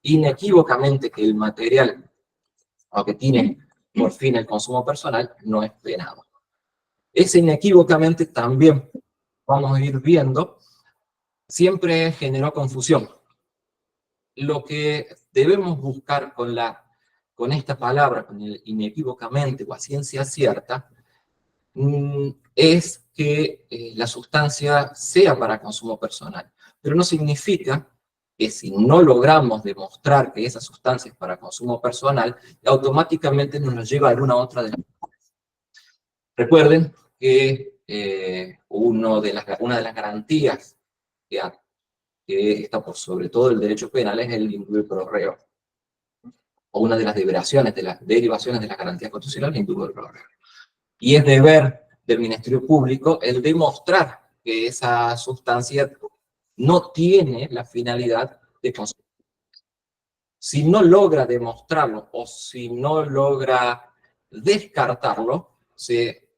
inequívocamente que el material, aunque tiene por fin el consumo personal, no es penado. Ese inequívocamente también, vamos a ir viendo, siempre generó confusión. Lo que debemos buscar con esta palabra, con el inequívocamente o a ciencia cierta, es que la sustancia sea para consumo personal. Pero no significa que si no logramos demostrar que esa sustancia es para consumo personal, automáticamente nos lleva a alguna otra de las cosas. Recuerden que una de las garantías que está por sobre todo el derecho penal es el indubio pro reo, o una de las derivaciones de las garantías constitucionales, el indubio pro reo. Y es deber del Ministerio Público el demostrar que esa sustancia no tiene la finalidad de consumir. Si no logra demostrarlo o si no logra descartarlo, se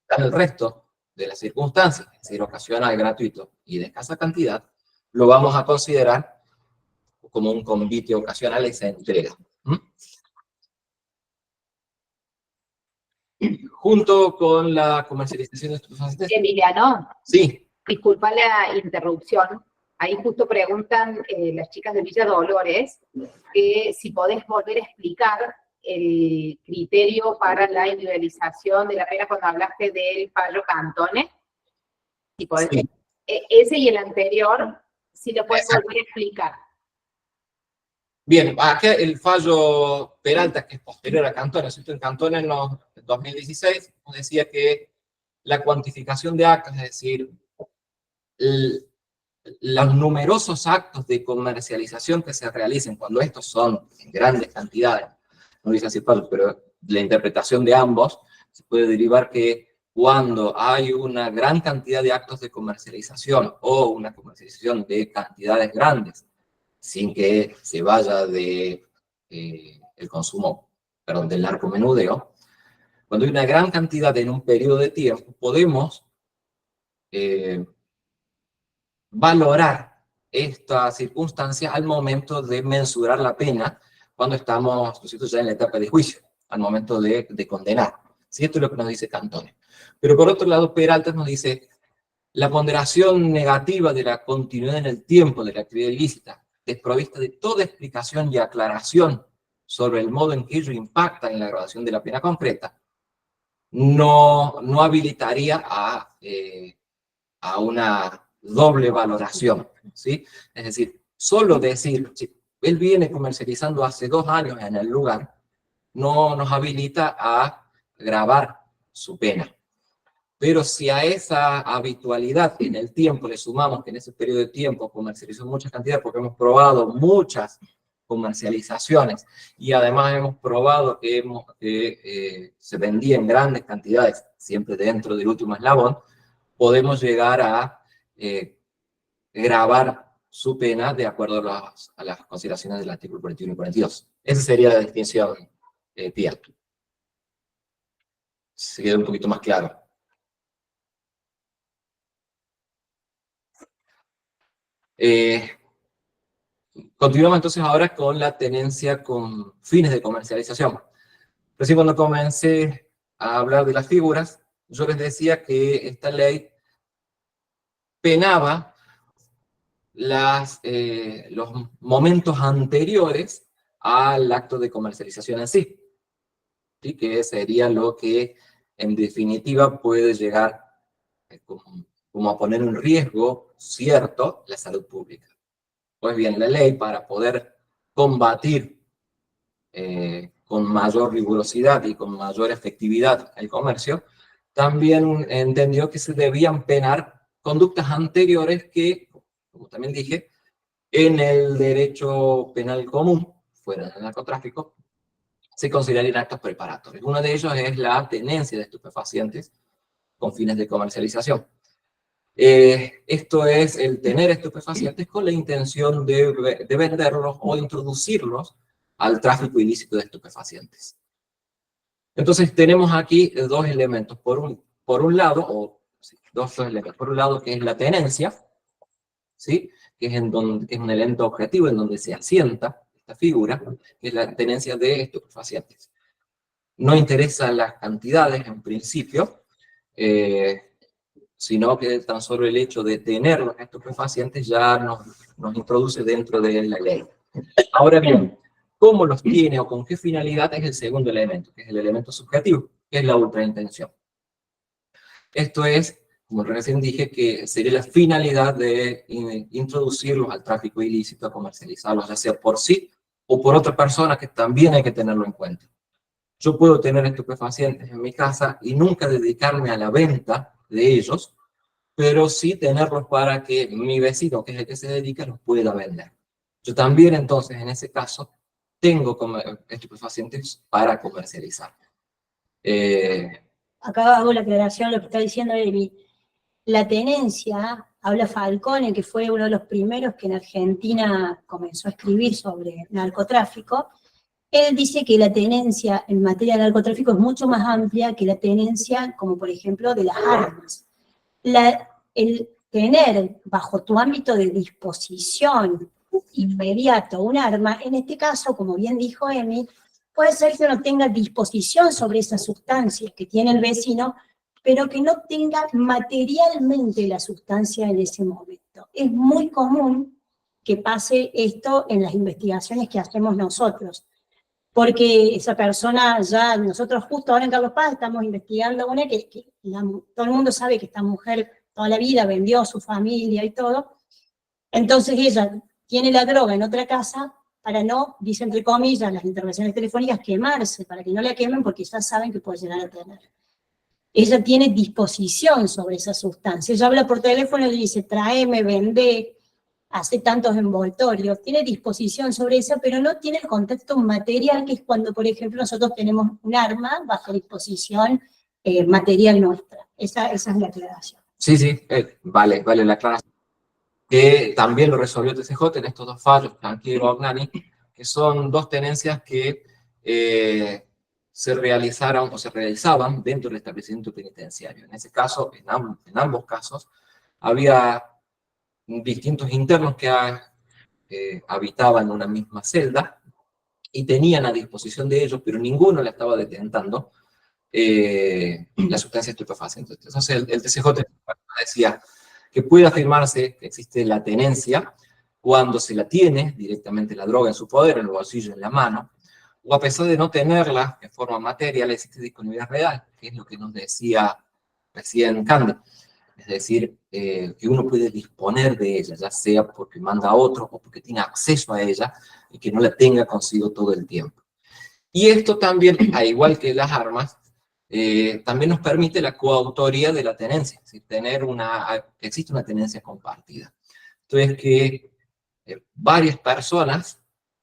dan el resto de las circunstancias, es decir, ocasional, gratuito y de escasa cantidad, lo vamos a considerar como un convite ocasional y se entrega. Junto con la comercialización de estupefacientes. Emiliano, Sí. disculpa la interrupción. Ahí justo preguntan las chicas de Villa Dolores que si podés volver a explicar el criterio para la individualización de la pena cuando hablaste del fallo Cantone. Si podés, Sí. Ese y el anterior, si lo puedes volver a explicar. Bien, acá el fallo Peralta, que es posterior a Cantone, ¿cierto? En Cantone en 2016 nos decía que la cuantificación de actos, es decir, los numerosos actos de comercialización que se realicen, cuando estos son en grandes cantidades, no dice así, pero la interpretación de ambos, se puede derivar que cuando hay una gran cantidad de actos de comercialización o una comercialización de cantidades grandes, sin que se vaya de el consumo, perdón, del narcomenudeo, cuando hay una gran cantidad en un periodo de tiempo, podemos valorar esta circunstancia al momento de mensurar la pena cuando estamos, ¿no es cierto?, ya en la etapa de juicio, al momento de condenar. ¿Sí? Esto es lo que nos dice Cantone. Pero por otro lado, Peralta nos dice la ponderación negativa de la continuidad en el tiempo de la actividad ilícita, desprovista de toda explicación y aclaración sobre el modo en que ello impacta en la graduación de la pena concreta, no habilitaría a una doble valoración, ¿sí? Es decir, solo decir, si él viene comercializando hace 2 años en el lugar, no nos habilita a gravar su pena. Pero si a esa habitualidad en el tiempo le sumamos que en ese periodo de tiempo comercializó muchas cantidades, porque hemos probado muchas comercializaciones y además hemos probado que se vendía en grandes cantidades, siempre dentro del último eslabón, podemos llegar a gravar su pena de acuerdo a las consideraciones del artículo 41 y 42. Esa sería la distinción, Pia. Se queda un poquito más claro. Continuamos entonces ahora con la tenencia con fines de comercialización. Recién cuando comencé a hablar de las figuras, yo les decía que esta ley penaba los momentos anteriores al acto de comercialización en sí, ¿sí? Que sería lo que en definitiva puede llegar como a poner en riesgo cierto la salud pública. Pues bien, la ley, para poder combatir con mayor rigurosidad y con mayor efectividad el comercio, también entendió que se debían penar conductas anteriores que, como también dije, en el derecho penal común, fuera del narcotráfico, se considerarían actos preparatorios. Uno de ellos es la tenencia de estupefacientes con fines de comercialización. Esto es el tener estupefacientes con la intención de venderlos o introducirlos al tráfico ilícito de estupefacientes. Entonces tenemos aquí 2 elementos. Por un lado, dos elementos. Por un lado, que es la tenencia, ¿sí? Que es un elemento objetivo en donde se asienta esta figura, que es la tenencia de estupefacientes. No interesan las cantidades en principio, sino que tan solo el hecho de tener los estupefacientes ya nos introduce dentro de la ley. Ahora bien, ¿cómo los tiene o con qué finalidad es el segundo elemento, que es el elemento subjetivo, que es la ultraintención? Esto es, como recién dije, que sería la finalidad de introducirlos al tráfico ilícito, a comercializarlos, ya sea por sí o por otra persona, que también hay que tenerlo en cuenta. Yo puedo tener estupefacientes en mi casa y nunca dedicarme a la venta de ellos, pero sí tenerlos para que mi vecino, que es el que se dedica, los pueda vender. Yo también, entonces, en ese caso, tengo estupefacientes para comercializar. Acá hago la aclaración, lo que está diciendo Emi. La tenencia habla Falcone, que fue uno de los primeros que en Argentina comenzó a escribir sobre narcotráfico. Él dice que la tenencia en materia de narcotráfico es mucho más amplia que la tenencia, como por ejemplo, de las armas. El tener bajo tu ámbito de disposición inmediato un arma, en este caso, como bien dijo Emi, puede ser que uno tenga disposición sobre esa sustancia que tiene el vecino, pero que no tenga materialmente la sustancia en ese momento. Es muy común que pase esto en las investigaciones que hacemos nosotros, porque esa persona ya, nosotros justo ahora en Carlos Paz estamos investigando una que todo el mundo sabe que esta mujer toda la vida vendió a su familia y todo, entonces ella tiene la droga en otra casa para no, dice entre comillas, las intervenciones telefónicas, quemarse, para que no la quemen porque ya saben que puede llegar a tener. Ella tiene disposición sobre esa sustancia, ella habla por teléfono y le dice, tráeme, vende, hace tantos envoltorios, tiene disposición sobre eso, pero no tiene el contacto material, que es cuando, por ejemplo, nosotros tenemos un arma bajo disposición material nuestra. Esa es la aclaración. Sí, sí, vale la aclaración. Que también lo resolvió TCJ en estos dos fallos, Blanqui y Bognani, que son dos tenencias que se realizaron o se realizaban dentro del establecimiento penitenciario. En ese caso, en ambos casos, había distintos internos que habitaban una misma celda y tenían a disposición de ellos, pero ninguno le estaba detentando la sustancia estupefaciente. Entonces el TCJ decía que puede afirmarse que existe la tenencia cuando se la tiene directamente la droga en su poder, en el bolsillo, en la mano, o a pesar de no tenerla en forma material, existe disponibilidad real, que es lo que nos decía recién Cande. Es decir, que uno puede disponer de ella, ya sea porque manda a otro o porque tiene acceso a ella y que no la tenga consigo todo el tiempo. Y esto también, al igual que las armas, también nos permite la coautoría de la tenencia, es decir, existe una tenencia compartida. Entonces, que varias personas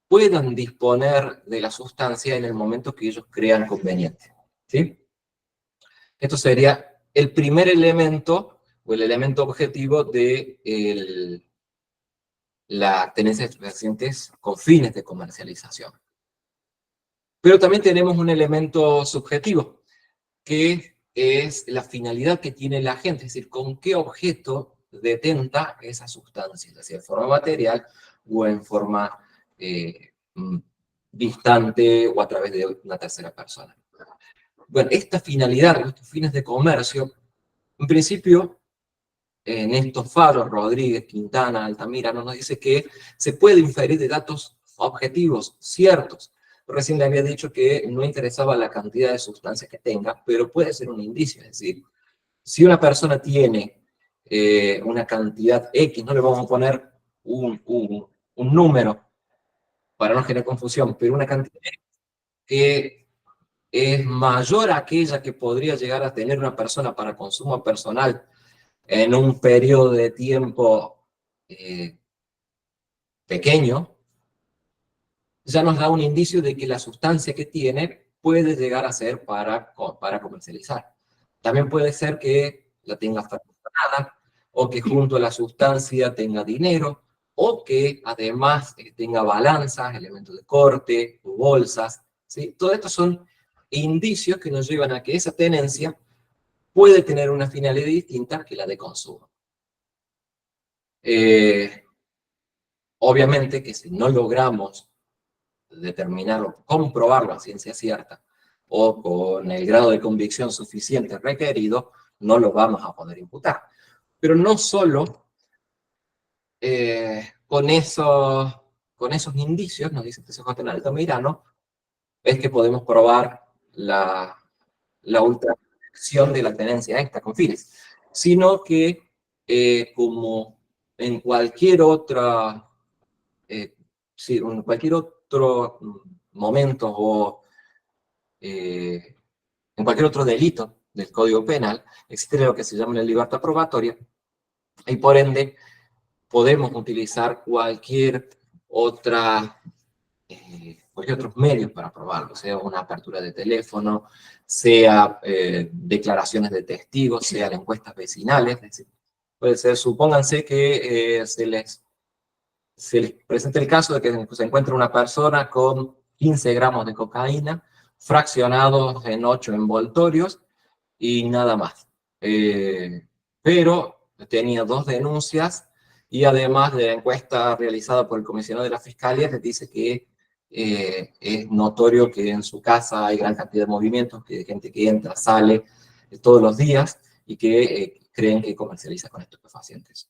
puedan disponer de la sustancia en el momento que ellos crean conveniente. ¿Sí? Esto sería el primer elemento, o el elemento objetivo de la tenencia de estupefacientes con fines de comercialización. Pero también tenemos un elemento subjetivo, que es la finalidad que tiene el agente, es decir, con qué objeto detenta esa sustancia, ya sea en forma material o en forma distante o a través de una tercera persona. Bueno, esta finalidad, estos fines de comercio, en principio, en estos faros, Rodríguez, Quintana, Altamira, nos dice que se puede inferir de datos objetivos, ciertos. Recién le había dicho que no interesaba la cantidad de sustancia que tenga, pero puede ser un indicio. Es decir, si una persona tiene una cantidad X, no le vamos a poner un número para no generar confusión, pero una cantidad que es mayor a aquella que podría llegar a tener una persona para consumo personal en un periodo de tiempo pequeño, ya nos da un indicio de que la sustancia que tiene puede llegar a ser para comercializar. También puede ser que la tenga fraccionada, o que junto a la sustancia tenga dinero, o que además tenga balanzas, elementos de corte, o bolsas, ¿sí? Todo esto son indicios que nos llevan a que esa tenencia puede tener una finalidad distinta que la de consumo. Obviamente que si no logramos determinarlo, comprobarlo a ciencia cierta, o con el grado de convicción suficiente requerido, no lo vamos a poder imputar. Pero no solo con esos indicios, nos dice el TCJ en Altamirano, es que podemos probar la ultraacción de la tenencia esta con fines, sino que como en cualquier otra, en cualquier otro momento o en cualquier otro delito del Código Penal, existe lo que se llama la libertad probatoria, y por ende podemos utilizar cualquier otros medios para probarlo, sea una apertura de teléfono, sea declaraciones de testigos, sea encuestas vecinales, es decir, Puede ser, supónganse que se les presenta el caso de que se encuentra una persona con 15 gramos de cocaína, fraccionados en 8 envoltorios y nada más. Pero tenía 2 denuncias y además de la encuesta realizada por el comisionado de la Fiscalía les dice que es notorio que en su casa hay gran cantidad de movimientos, que hay gente que entra, sale todos los días y que creen que comercializa con estupefacientes.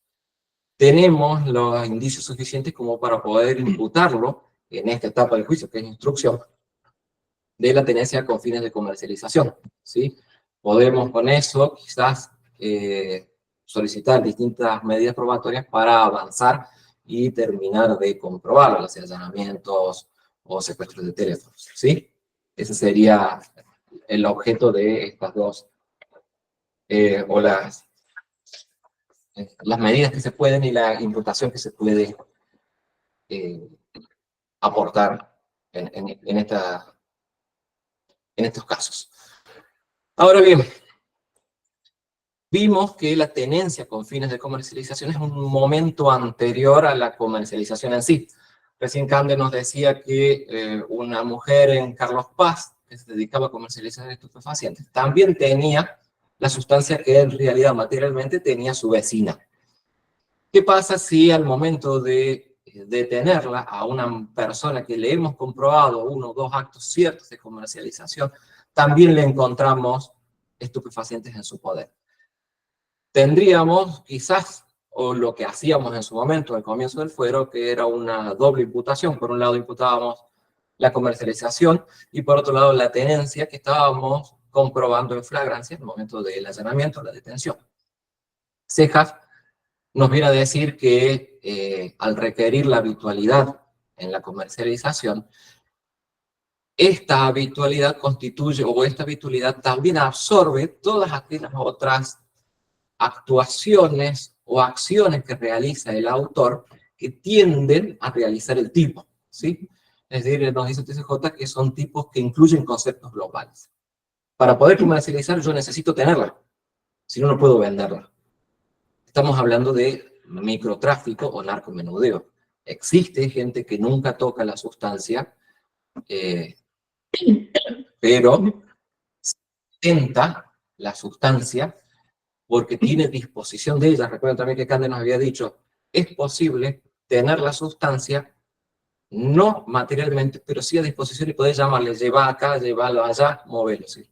Tenemos los indicios suficientes como para poder imputarlo en esta etapa del juicio, que es instrucción, de la tenencia con fines de comercialización, ¿sí? Podemos con eso quizás solicitar distintas medidas probatorias para avanzar y terminar de comprobarlo, ya sea allanamientos o secuestros de teléfonos, ¿sí? Ese sería el objeto de estas dos, o las medidas que se pueden y la imputación que se puede aportar en estos casos. Ahora bien, vimos que la tenencia con fines de comercialización es un momento anterior a la comercialización en sí. Recién Cande nos decía que una mujer en Carlos Paz, que se dedicaba a comercializar estupefacientes, también tenía la sustancia que en realidad materialmente tenía su vecina. ¿Qué pasa si al momento de detenerla a una persona que le hemos comprobado 1 o 2 actos ciertos de comercialización, también le encontramos estupefacientes en su poder? Tendríamos quizás, o lo que hacíamos en su momento al comienzo del fuero, que era una doble imputación. Por un lado imputábamos la comercialización y por otro lado la tenencia que estábamos comprobando en flagrancia en el momento del allanamiento, la detención. Cejas nos viene a decir que al requerir la habitualidad en la comercialización, esta habitualidad constituye, o esta habitualidad también absorbe todas aquellas otras actuaciones o acciones que realiza el autor que tienden a realizar el tipo, ¿sí? Es decir, nos dice TCJ que son tipos que incluyen conceptos globales. Para poder comercializar yo necesito tenerla, si no, no puedo venderla. Estamos hablando de microtráfico o narcomenudeo. Existe gente que nunca toca la sustancia, pero tenta la sustancia porque tiene disposición de ella. Recuerden también que Cande nos había dicho, es posible tener la sustancia, no materialmente, pero sí a disposición y poder llamarle, lleva acá, llévalo allá, móvelo, ¿sí?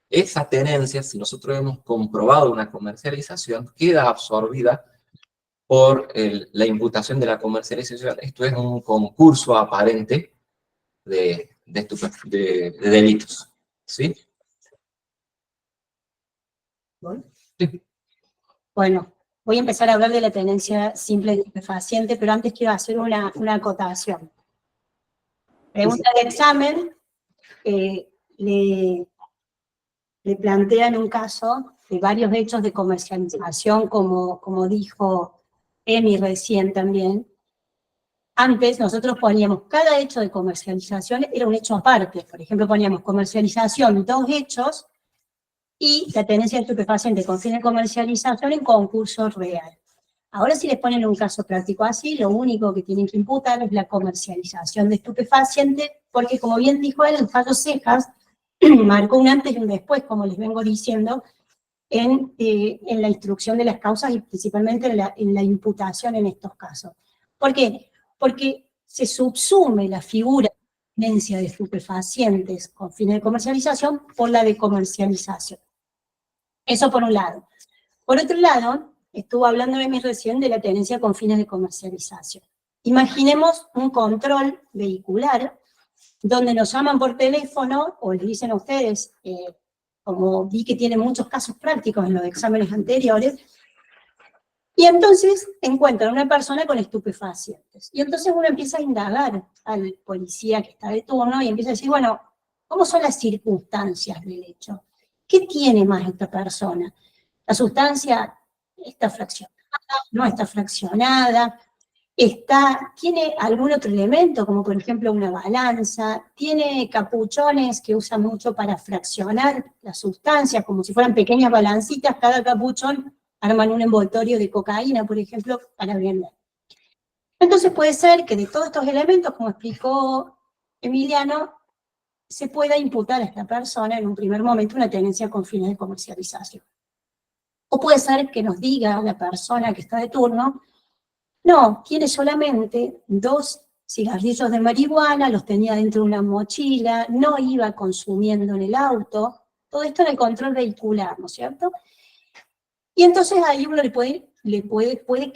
Esa tenencia, si nosotros hemos comprobado una comercialización, queda absorbida por la imputación de la comercialización. Esto es un concurso aparente de delitos, ¿sí? Sí. Bueno, voy a empezar a hablar de la tenencia simple de estupefaciente, pero antes quiero hacer una acotación. Pregunta de examen, le plantean un caso de varios hechos de comercialización, como dijo Emi recién también. Antes nosotros poníamos cada hecho de comercialización, era un hecho aparte. Por ejemplo, poníamos comercialización, 2 hechos, y la tenencia de estupefaciente con fin de comercialización en concurso real. Ahora si les ponen un caso práctico así, lo único que tienen que imputar es la comercialización de estupefaciente, porque como bien dijo él, el fallo Cejas marcó un antes y un después, como les vengo diciendo, en la instrucción de las causas y principalmente en la imputación en estos casos. ¿Por qué? Porque se subsume la figura de tenencia de estupefacientes con fines de comercialización por la de comercialización. Eso por un lado. Por otro lado, estuvo hablando de mí recién de la tenencia con fines de comercialización. Imaginemos un control vehicular donde nos llaman por teléfono o les dicen a ustedes, como vi que tienen muchos casos prácticos en los exámenes anteriores, y entonces encuentran una persona con estupefacientes. Y entonces uno empieza a indagar al policía que está de turno y empieza a decir, bueno, ¿cómo son las circunstancias del hecho? ¿Qué tiene más esta persona? La sustancia está fraccionada, no está fraccionada, tiene algún otro elemento, como por ejemplo una balanza, tiene capuchones que usa mucho para fraccionar la sustancia, como si fueran pequeñas balancitas, cada capuchón arman un envoltorio de cocaína, por ejemplo, para vender. Entonces puede ser que de todos estos elementos, como explicó Emiliano, se pueda imputar a esta persona en un primer momento una tenencia con fines de comercialización. O puede ser que nos diga la persona que está de turno, no, tiene solamente 2 cigarrillos de marihuana, los tenía dentro de una mochila, no iba consumiendo en el auto, todo esto en el control vehicular, ¿no es cierto? Y entonces ahí uno puede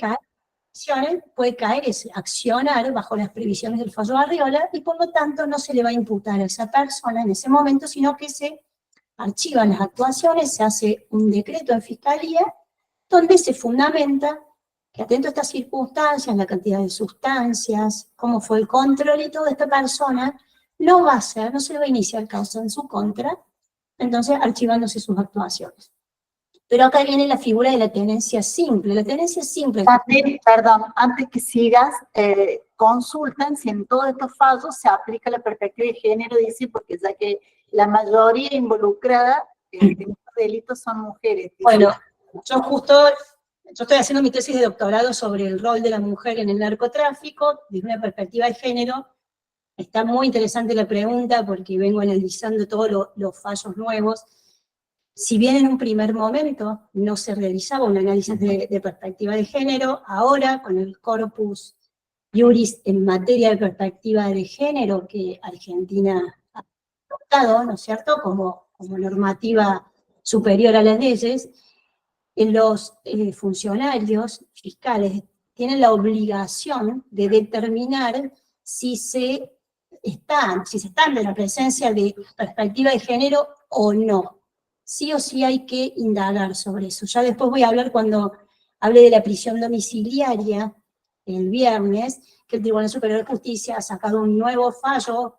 caer, es accionar bajo las previsiones del fallo Arriola, y por lo tanto no se le va a imputar a esa persona en ese momento, sino que se archivan las actuaciones, se hace un decreto en fiscalía, donde se fundamenta que atento a estas circunstancias, la cantidad de sustancias, cómo fue el control y toda esta persona, no se le va a iniciar causa en su contra, entonces archivándose sus actuaciones. Pero acá viene la figura de la tenencia simple. La tenencia simple... También, perdón, antes que sigas, consultan si en todos estos fallos se aplica la perspectiva de género, dice, porque ya que la mayoría involucrada en estos delitos son mujeres. Dice. Bueno, yo estoy haciendo mi tesis de doctorado sobre el rol de la mujer en el narcotráfico, desde una perspectiva de género. Está muy interesante la pregunta porque vengo analizando todos los fallos nuevos. Si bien en un primer momento no se realizaba un análisis de perspectiva de género, ahora con el corpus iuris en materia de perspectiva de género que Argentina ha adoptado, ¿no es cierto?, como normativa superior a las leyes, los funcionarios fiscales tienen la obligación de determinar si se está en la presencia de perspectiva de género o no. Sí o sí hay que indagar sobre eso. Ya después voy a hablar cuando hable de la prisión domiciliaria el viernes, que el Tribunal Superior de Justicia ha sacado un nuevo fallo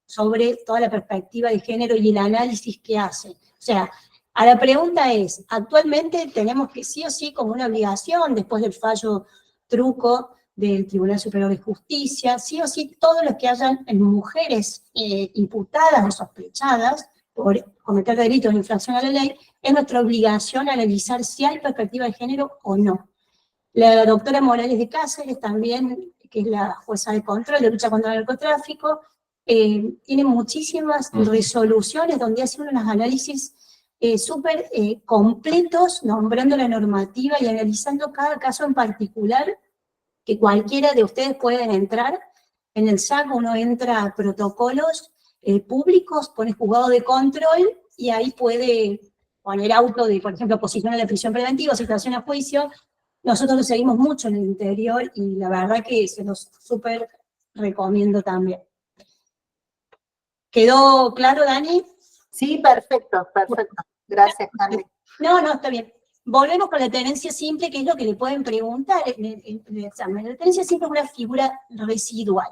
sobre toda la perspectiva de género y el análisis que hace. O sea, a la pregunta es, actualmente tenemos que sí o sí como una obligación, después del fallo Truco del Tribunal Superior de Justicia, sí o sí todos los que hayan mujeres imputadas o sospechadas por cometer delitos de infracción a la ley, es nuestra obligación analizar si hay perspectiva de género o no. La doctora Morales de Cáceres también, que es la jueza de control de lucha contra el narcotráfico, tiene muchísimas resoluciones donde hace unos análisis súper completos, nombrando la normativa y analizando cada caso en particular, que cualquiera de ustedes pueden entrar. En el SAC uno entra a protocolos públicos, pone juzgado de control y ahí puede poner auto de, por ejemplo, posición a la prisión preventiva, situación a juicio. Nosotros lo seguimos mucho en el interior y la verdad que se los súper recomiendo también. ¿Quedó claro, Dani? Sí, perfecto. Gracias, Dani. No, está bien. Volvemos con la tenencia simple, que es lo que le pueden preguntar en el examen. La tenencia simple es una figura residual.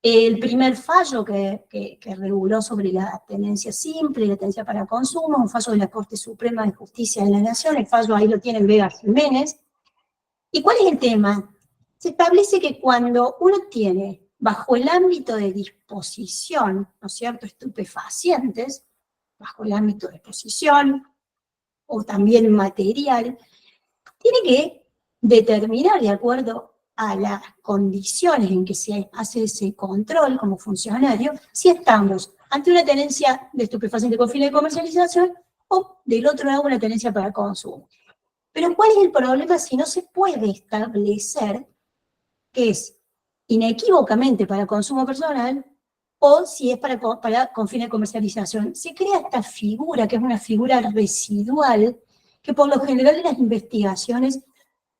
El primer fallo que reguló sobre la tenencia simple y la tenencia para consumo, un fallo de la Corte Suprema de Justicia de la Nación, el fallo ahí lo tienen Vega Jiménez. ¿Y cuál es el tema? Se establece que cuando uno tiene bajo el ámbito de disposición, ¿no es cierto?, estupefacientes, bajo el ámbito de disposición, o también material, tiene que determinar de acuerdo a las condiciones en que se hace ese control como funcionario, si estamos ante una tenencia de estupefaciente con fines de comercialización o del otro lado una tenencia para consumo. Pero ¿cuál es el problema si no se puede establecer que es inequívocamente para consumo personal o si es con fines de comercialización? Se crea esta figura, que es una figura residual, que por lo general en las investigaciones,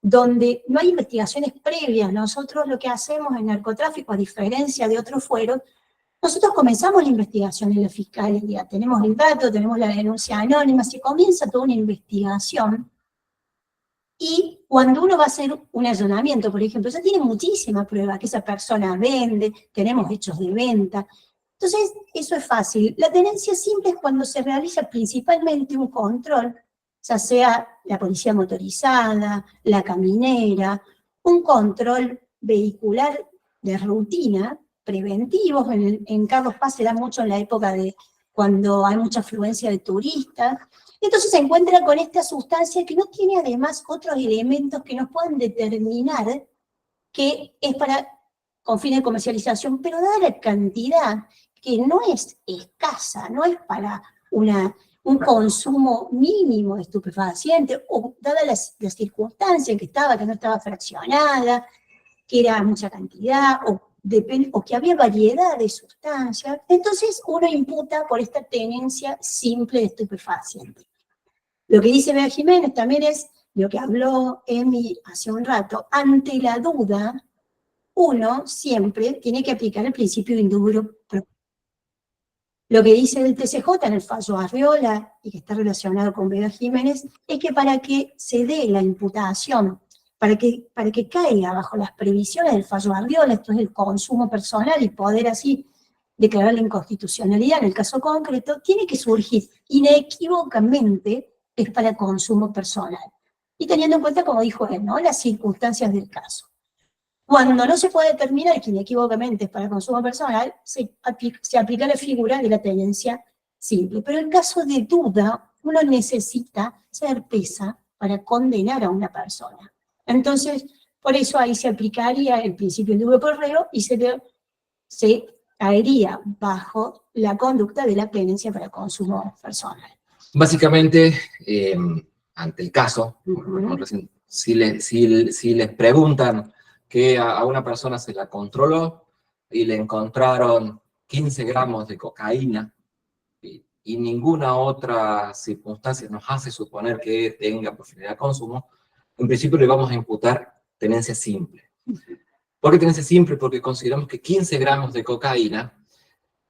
donde no hay investigaciones previas, nosotros lo que hacemos en narcotráfico, a diferencia de otros fueros, nosotros comenzamos la investigación en la fiscalía, tenemos el dato, tenemos la denuncia anónima, se comienza toda una investigación, y cuando uno va a hacer un allanamiento, por ejemplo, ya tiene muchísimas pruebas que esa persona vende, tenemos hechos de venta. Entonces, eso es fácil. La tenencia simple es cuando se realiza principalmente un control, ya sea la policía motorizada, la caminera, un control vehicular de rutina, preventivos. En Carlos Paz se da mucho en la época de cuando hay mucha afluencia de turistas, Entonces se encuentra con esta sustancia que no tiene además otros elementos que nos puedan determinar que es con fines de comercialización, pero dada la cantidad que no es escasa, no es para un consumo mínimo de estupefaciente, o dadas las circunstancias que no estaba fraccionada, que era mucha cantidad, o que había variedad de sustancias, entonces uno imputa por esta tenencia simple de estupefaciente. Lo que dice Bea Jiménez también es lo que habló Emi hace un rato. Ante la duda, uno siempre tiene que aplicar el principio de indubio. Lo que dice el TCJ en el fallo Arriola, y que está relacionado con Bea Jiménez, es que para que se dé la imputación, para que caiga bajo las previsiones del fallo Arriola, esto es el consumo personal y poder así declarar la inconstitucionalidad en el caso concreto, tiene que surgir inequívocamente es para consumo personal. Y teniendo en cuenta, como dijo él, ¿no?, las circunstancias del caso. Cuando no se puede determinar que inequívocamente es para consumo personal, se aplica la figura de la tenencia simple. Pero en caso de duda, uno necesita certeza para condenar a una persona. Entonces, por eso ahí se aplicaría el principio del indubio pro reo y se caería bajo la conducta de la tenencia para consumo personal. Básicamente, ante el caso, si les preguntan que a una persona se la controló y le encontraron 15 gramos de cocaína y ninguna otra circunstancia nos hace suponer que tenga posibilidad de consumo, en principio le vamos a imputar tenencia simple. ¿Por qué tenencia simple? Porque consideramos que 15 gramos de cocaína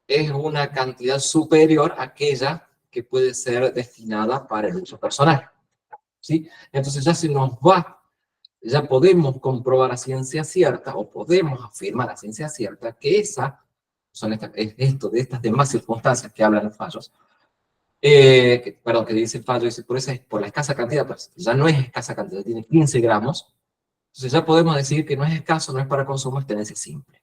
es una cantidad superior a aquella que puede ser destinada para el uso personal, ¿sí? Entonces ya se nos va, ya podemos comprobar a ciencia cierta, o podemos afirmar a ciencia cierta, que es de estas demás circunstancias que hablan los fallos, que dice el fallo, dice, por la escasa cantidad, pues ya no es escasa cantidad, tiene 15 gramos, entonces ya podemos decir que no es escaso, no es para consumo, es tenencia simple.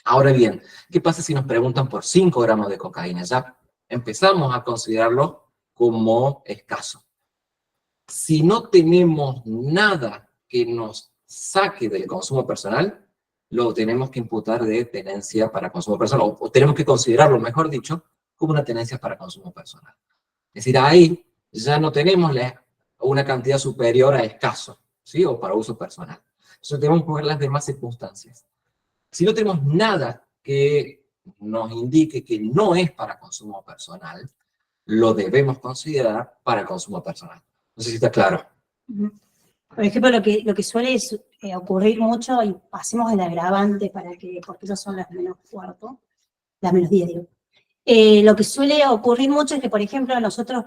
Ahora bien, ¿qué pasa si nos preguntan por 5 gramos de cocaína? Ya empezamos a considerarlo como escaso. Si no tenemos nada que nos saque del consumo personal, lo tenemos que imputar de tenencia para consumo personal, o tenemos que considerarlo, mejor dicho, como una tenencia para consumo personal. Es decir, ahí ya no tenemos una cantidad superior a escaso, ¿sí?, o para uso personal. Entonces tenemos que ver las demás circunstancias. Si no tenemos nada que nos indique que no es para consumo personal, lo debemos considerar para consumo personal. No sé si está claro. Por ejemplo, lo que suele ocurrir mucho, y pasemos el agravante porque esas son las menos cuarto, las menos 10, digo. Lo que suele ocurrir mucho es que, por ejemplo, nosotros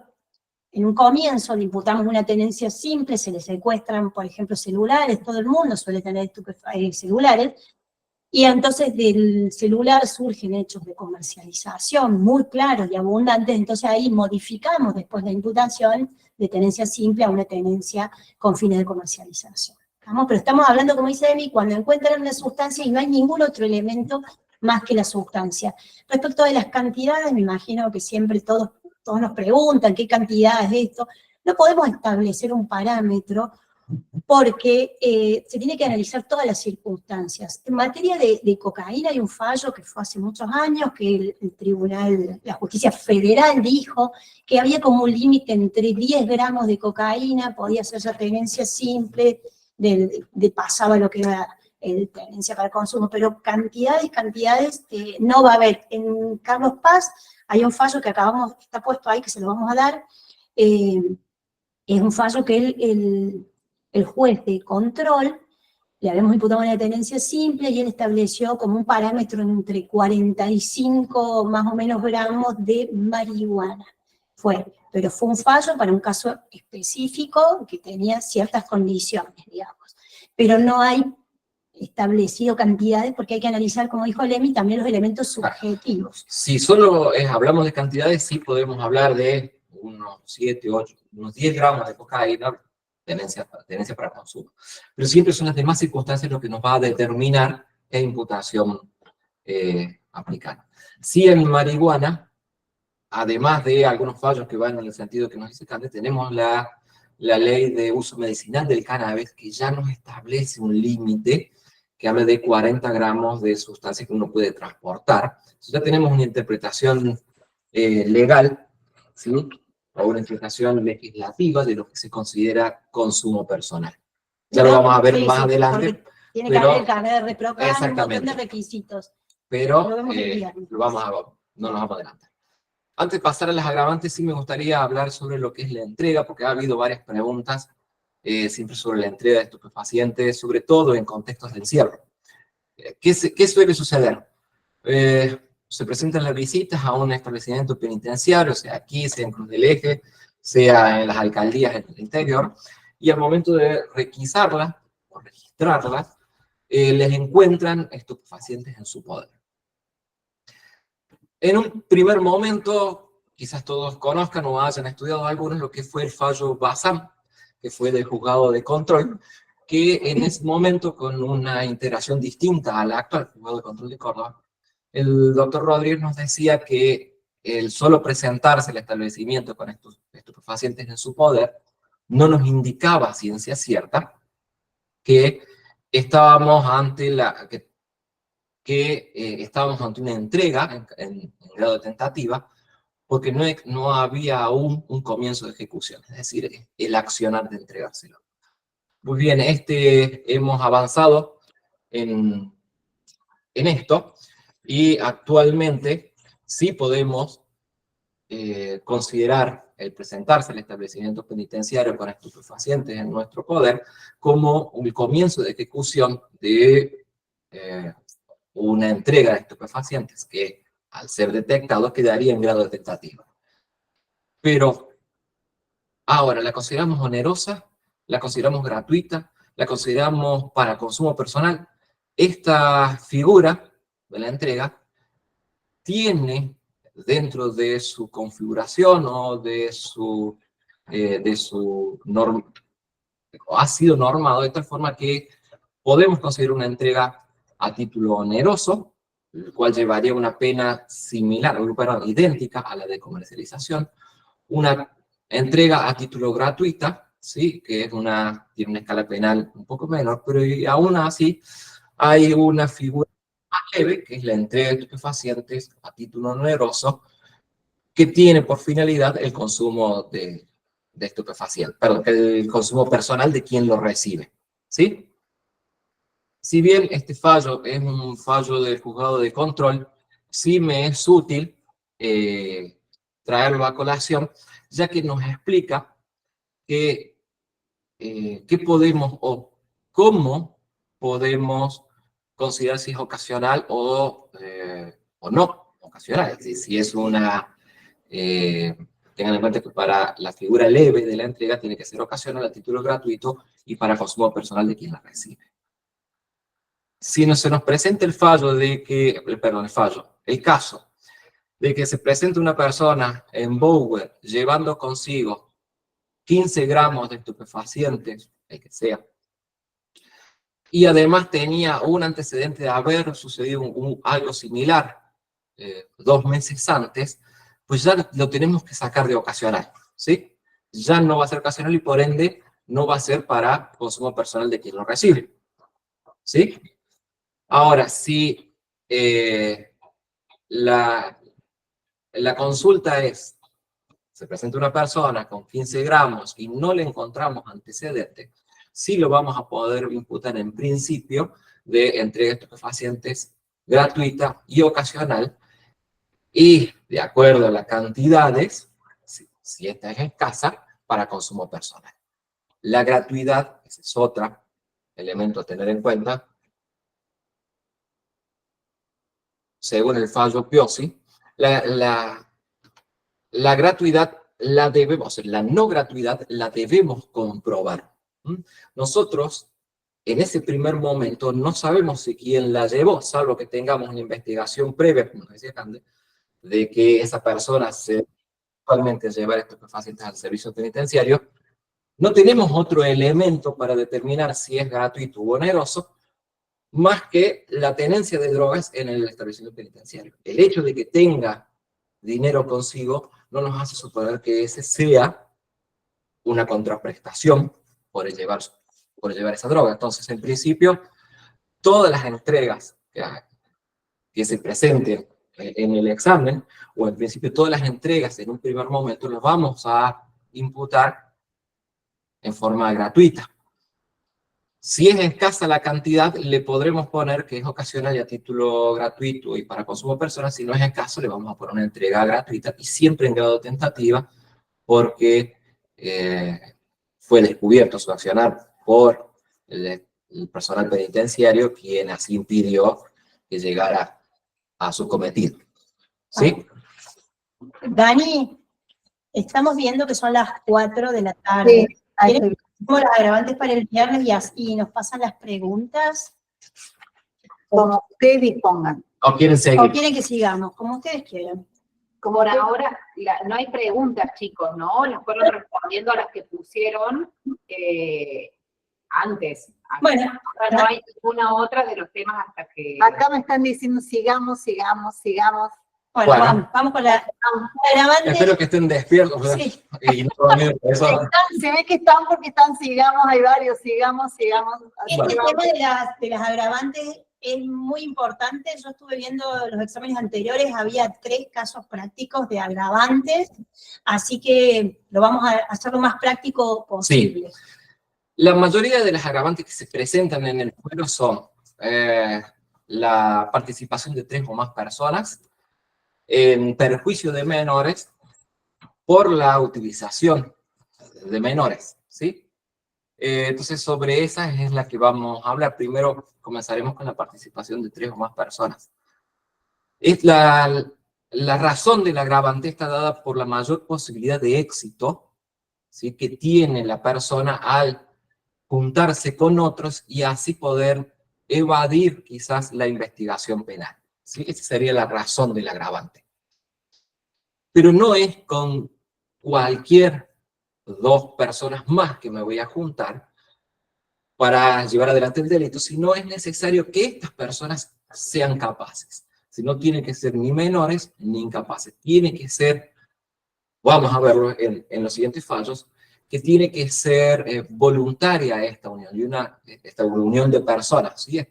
en un comienzo le imputamos una tenencia simple, se le secuestran, por ejemplo, celulares, todo el mundo suele tener celulares, y entonces del celular surgen hechos de comercialización muy claros y abundantes, entonces ahí modificamos después la imputación de tenencia simple a una tenencia con fines de comercialización. ¿Estamos? Pero estamos hablando, como dice Emi, cuando encuentran una sustancia y no hay ningún otro elemento más que la sustancia. Respecto de las cantidades, me imagino que siempre todos nos preguntan qué cantidad es esto. No podemos establecer un parámetro porque se tiene que analizar todas las circunstancias. En materia de cocaína hay un fallo que fue hace muchos años, que el tribunal, la justicia federal dijo que había como un límite entre 10 gramos de cocaína, podía ser ya tenencia simple, pasaba lo que era tenencia para consumo, pero cantidades no va a haber. En Carlos Paz hay un fallo que está puesto ahí, que se lo vamos a dar, es un fallo que el juez de control le habíamos imputado una tenencia simple y él estableció como un parámetro entre 45 más o menos gramos de marihuana. Pero fue un fallo para un caso específico que tenía ciertas condiciones, digamos. Pero no hay establecido cantidades porque hay que analizar, como dijo Lemi, también los elementos subjetivos. Si solo hablamos de cantidades, sí podemos hablar de unos 7, 8, unos 10 gramos de cocaína, tenencia para consumo. Pero siempre son las demás circunstancias lo que nos va a determinar qué imputación aplicar. Si en marihuana además de algunos fallos que van en el sentido que nos dice Cande, tenemos la ley de uso medicinal del cannabis, que ya nos establece un límite que habla de 40 gramos de sustancia que uno puede transportar. Entonces ya tenemos una interpretación legal, ¿sí? O una interpretación legislativa de lo que se considera consumo personal. Ya lo vamos a ver más adelante. Tiene que haber carnet de reprocan, exactamente, un montón de requisitos. Pero lo vemos el día. no nos vamos a adelantar. Antes de pasar a las agravantes, sí me gustaría hablar sobre lo que es la entrega, porque ha habido varias preguntas siempre sobre la entrega de estupefacientes, sobre todo en contextos de encierro. ¿Qué suele suceder? Se presentan las visitas a un establecimiento penitenciario, sea aquí, sea en Cruz del Eje, sea en las alcaldías en el interior, y al momento de requisarlas o registrarlas, les encuentran estupefacientes en su poder. En un primer momento, quizás todos conozcan o hayan estudiado algunos lo que fue el fallo Bazán, que fue del juzgado de control, que en ese momento, con una integración distinta a la actual juzgado de control de Córdoba, el doctor Rodríguez nos decía que el solo presentarse al establecimiento con estos estupefacientes en su poder no nos indicaba a ciencia cierta que estábamos ante estábamos ante una entrega en grado de tentativa, porque no había aún un comienzo de ejecución, es decir, el accionar de entregárselo. Muy bien, hemos avanzado en esto, y actualmente sí podemos considerar el presentarse al establecimiento penitenciario con estupefacientes en nuestro poder como un comienzo de ejecución de una entrega de estupefacientes que, al ser detectado, quedaría en grado de tentativa. Pero ahora, ¿la consideramos onerosa? ¿La consideramos gratuita? ¿La consideramos para consumo personal? Esta figura de la entrega tiene dentro de su configuración o de su norma, ha sido normado de tal forma que podemos considerar una entrega a título oneroso, el cual llevaría una pena similar, perdón, idéntica a la de comercialización, una entrega a título gratuita, ¿sí? Que tiene una escala penal un poco menor, pero aún así hay una figura más leve, que es la entrega de estupefacientes a título oneroso, que tiene por finalidad el consumo de estupefacientes, perdón, el consumo personal de quien lo recibe, ¿sí? Si bien este fallo es un fallo del juzgado de control, sí me es útil traerlo a colación, ya que nos explica qué podemos o cómo podemos considerar si es ocasional o no ocasional. Es decir, si es tengan en cuenta que para la figura leve de la entrega tiene que ser ocasional a título gratuito y para consumo personal de quien la recibe. Si no se nos presenta el caso de que se presente una persona en Bower llevando consigo 15 gramos de estupefacientes, el que sea, y además tenía un antecedente de haber sucedido algo similar 2 meses antes, pues ya lo tenemos que sacar de ocasional, ¿sí? Ya no va a ser ocasional y por ende no va a ser para consumo personal de quien lo recibe, ¿sí? Ahora, si la consulta se presenta una persona con 15 gramos y no le encontramos antecedente, sí lo vamos a poder imputar en principio de entrega de estupefacientes gratuita y ocasional, y de acuerdo a las cantidades, si esta es escasa, para consumo personal. La gratuidad, ese es otro elemento a tener en cuenta. Según el fallo Piosi, la gratuidad la no gratuidad la debemos comprobar. Nosotros, en ese primer momento, no sabemos si quién la llevó, salvo que tengamos una investigación previa, como decía Cande, de que esa persona se actualmente llevar estupefacientes al servicio penitenciario. No tenemos otro elemento para determinar si es gratuito u oneroso, más que la tenencia de drogas en el establecimiento penitenciario. El hecho de que tenga dinero consigo, no nos hace suponer que ese sea una contraprestación por llevar esa droga. Entonces, en principio, todas las entregas que se presenten en el examen, o en principio todas las entregas en un primer momento, las vamos a imputar en forma gratuita. Si es escasa la cantidad, le podremos poner que es ocasional y a título gratuito y para consumo personal. Si no es escaso, le vamos a poner una entrega gratuita y siempre en grado tentativa, porque fue descubierto su accionar por el personal penitenciario, quien así impidió que llegara a su cometido. ¿Sí? Dani, estamos viendo que son las 4 de la tarde. Sí, ahí ¿Quieren estoy. que hagamos las agravantes para el viernes y nos pasan las preguntas? Como ustedes dispongan. ¿O quieren ¿O seguir? quieren que sigamos? Como ustedes quieran. Como por ahora no hay preguntas, chicos, ¿no? Las fueron respondiendo a las que pusieron antes. Bueno, Ahora no hay ninguna otra de los temas hasta que... Acá me están diciendo sigamos. bueno. Vamos con la agravante. Espero que estén despiertos. Sí. Y no dormidos, por eso. Se ve que están porque están, sigamos, hay varios, sigamos. Este tema de las agravantes es muy importante. Yo estuve viendo los exámenes anteriores, había 3 casos prácticos de agravantes, así que lo vamos a hacer lo más práctico posible. Sí. La mayoría de las agravantes que se presentan en el fuero son la participación de 3 o más personas en perjuicio de menores por la utilización de menores, ¿sí? Entonces, sobre esa es la que vamos a hablar. Primero comenzaremos con la participación de 3 o más personas. Es la razón del agravante está dada por la mayor posibilidad de éxito, ¿sí?, que tiene la persona al juntarse con otros y así poder evadir quizás la investigación penal, ¿sí? Esa sería la razón del agravante. Pero no es con cualquier 2 personas más que me voy a juntar para llevar adelante el delito, sino es necesario que estas personas sean capaces. Si no tienen que ser ni menores ni incapaces, tiene que ser, vamos a verlo en los siguientes fallos, que tiene que ser voluntaria esta unión, y esta unión de personas, ¿sí?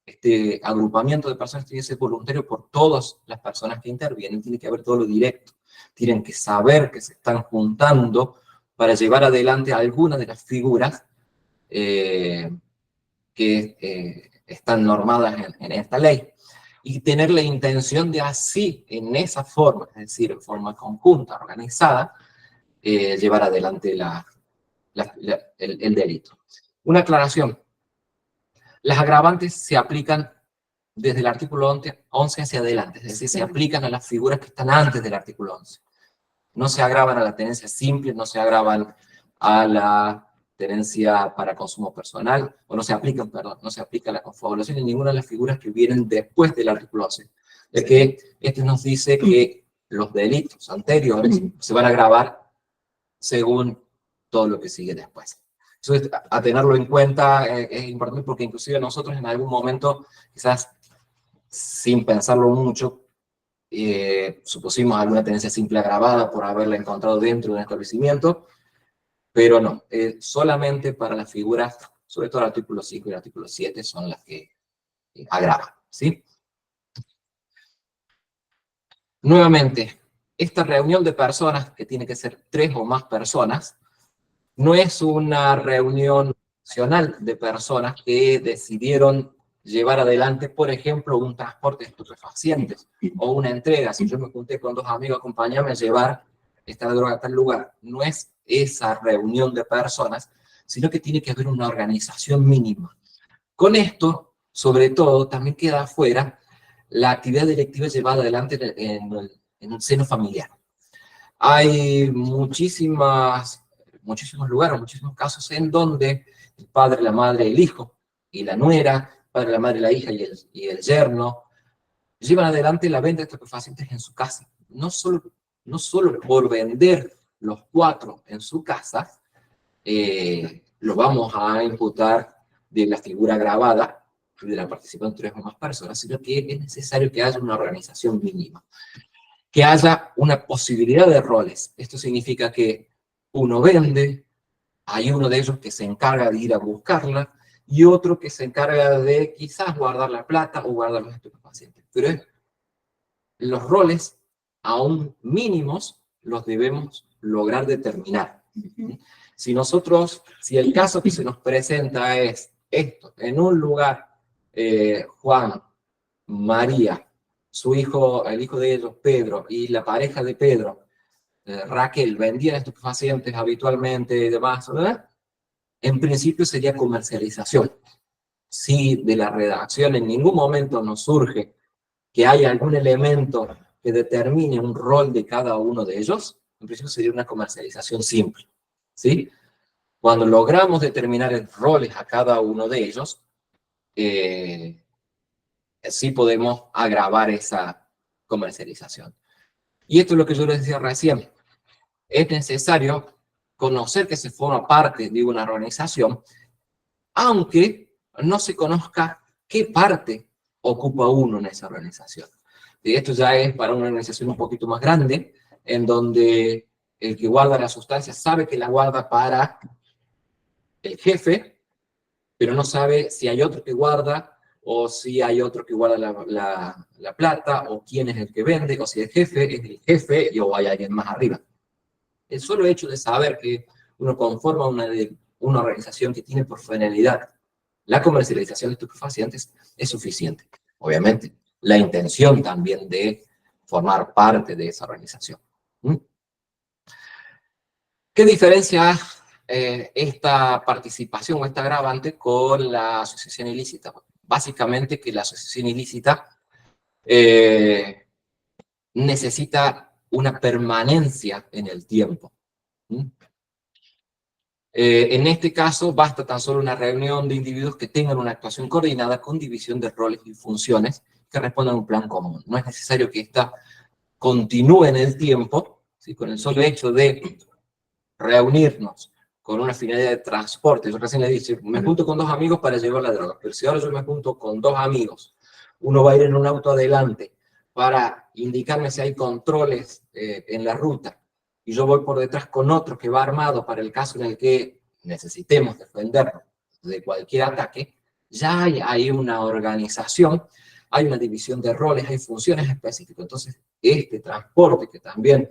Este agrupamiento de personas tiene que ser voluntario por todas las personas que intervienen, tiene que haber todo lo directo, tienen que saber que se están juntando para llevar adelante algunas de las figuras que están normadas en esta ley, y tener la intención de así, en esa forma, es decir, en forma conjunta, organizada, llevar adelante el delito. Una aclaración. Las agravantes se aplican desde el artículo 11 hacia adelante, es decir, se aplican a las figuras que están antes del artículo 11. No se agravan a la tenencia simple, no se agravan a la tenencia para consumo personal, o no se aplican, perdón, no se aplica la confabulación en ninguna de las figuras que vienen después del artículo 11. Es que este nos dice que los delitos anteriores se van a agravar según todo lo que sigue después. Entonces, a tenerlo en cuenta es importante, porque inclusive nosotros en algún momento, quizás sin pensarlo mucho, supusimos alguna tenencia simple agravada por haberla encontrado dentro de un establecimiento, pero no, solamente para las figuras, sobre todo el artículo 5 y el artículo 7, son las que agravan, ¿sí? Nuevamente, esta reunión de personas, que tiene que ser 3 o más personas, no es una reunión nacional de personas que decidieron llevar adelante, por ejemplo, un transporte de estupefacientes o una entrega. Si yo me junté con 2 amigos, acompáñame a llevar esta droga a tal lugar. No es esa reunión de personas, sino que tiene que haber una organización mínima. Con esto, sobre todo, también queda afuera la actividad delictiva llevada adelante en el seno familiar. Hay muchísimos lugares, muchísimos casos en donde el padre, la madre, el hijo y la nuera, el padre, la madre, la hija y el yerno, llevan adelante la venta de estupefacientes en su casa. No solo por vender los 4 en su casa, lo vamos a imputar de la figura agravada de la participación de 3 o más personas, sino que es necesario que haya una organización mínima. que haya una posibilidad de roles. Esto significa que uno vende, hay uno de ellos que se encarga de ir a buscarla, y otro que se encarga de quizás guardar la plata o guardar los estupefacientes. Pero los roles, aún mínimos, los debemos lograr determinar. Si el caso que se nos presenta es esto, en un lugar, Juan, María, su hijo, el hijo de ellos, Pedro, y la pareja de Pedro, Raquel, vendían estupefacientes habitualmente y demás, ¿verdad? En principio sería comercialización. Si de la redacción en ningún momento nos surge que haya algún elemento que determine un rol de cada uno de ellos, en principio sería una comercialización simple, ¿sí? Cuando logramos determinar roles a cada uno de ellos, sí podemos agravar esa comercialización. Y esto es lo que yo les decía recién. Es necesario conocer que se forma parte de una organización, aunque no se conozca qué parte ocupa uno en esa organización. Y esto ya es para una organización un poquito más grande, en donde el que guarda la sustancia sabe que la guarda para el jefe, pero no sabe si hay otro que guarda, o si hay otro que guarda la plata, o quién es el que vende, o si el jefe es el jefe, o hay alguien más arriba. El solo hecho de saber que uno conforma una organización que tiene por finalidad la comercialización de estupefacientes es suficiente. Obviamente, la intención también de formar parte de esa organización. ¿Qué diferencia esta participación o esta agravante con la asociación ilícita? Básicamente que la asociación ilícita necesita una permanencia en el tiempo. En este caso, basta tan solo una reunión de individuos que tengan una actuación coordinada con división de roles y funciones que respondan a un plan común. No es necesario que ésta continúe en el tiempo, ¿sí? Con el solo hecho de reunirnos con una finalidad de transporte. Yo recién le dije, me junto con 2 amigos para llevar la droga, pero si ahora yo me junto con 2 amigos, uno va a ir en un auto adelante para indicarme si hay controles en la ruta, y yo voy por detrás con otro que va armado para el caso en el que necesitemos defendernos de cualquier ataque, ya hay una organización, hay una división de roles, hay funciones específicas. Entonces, este transporte que también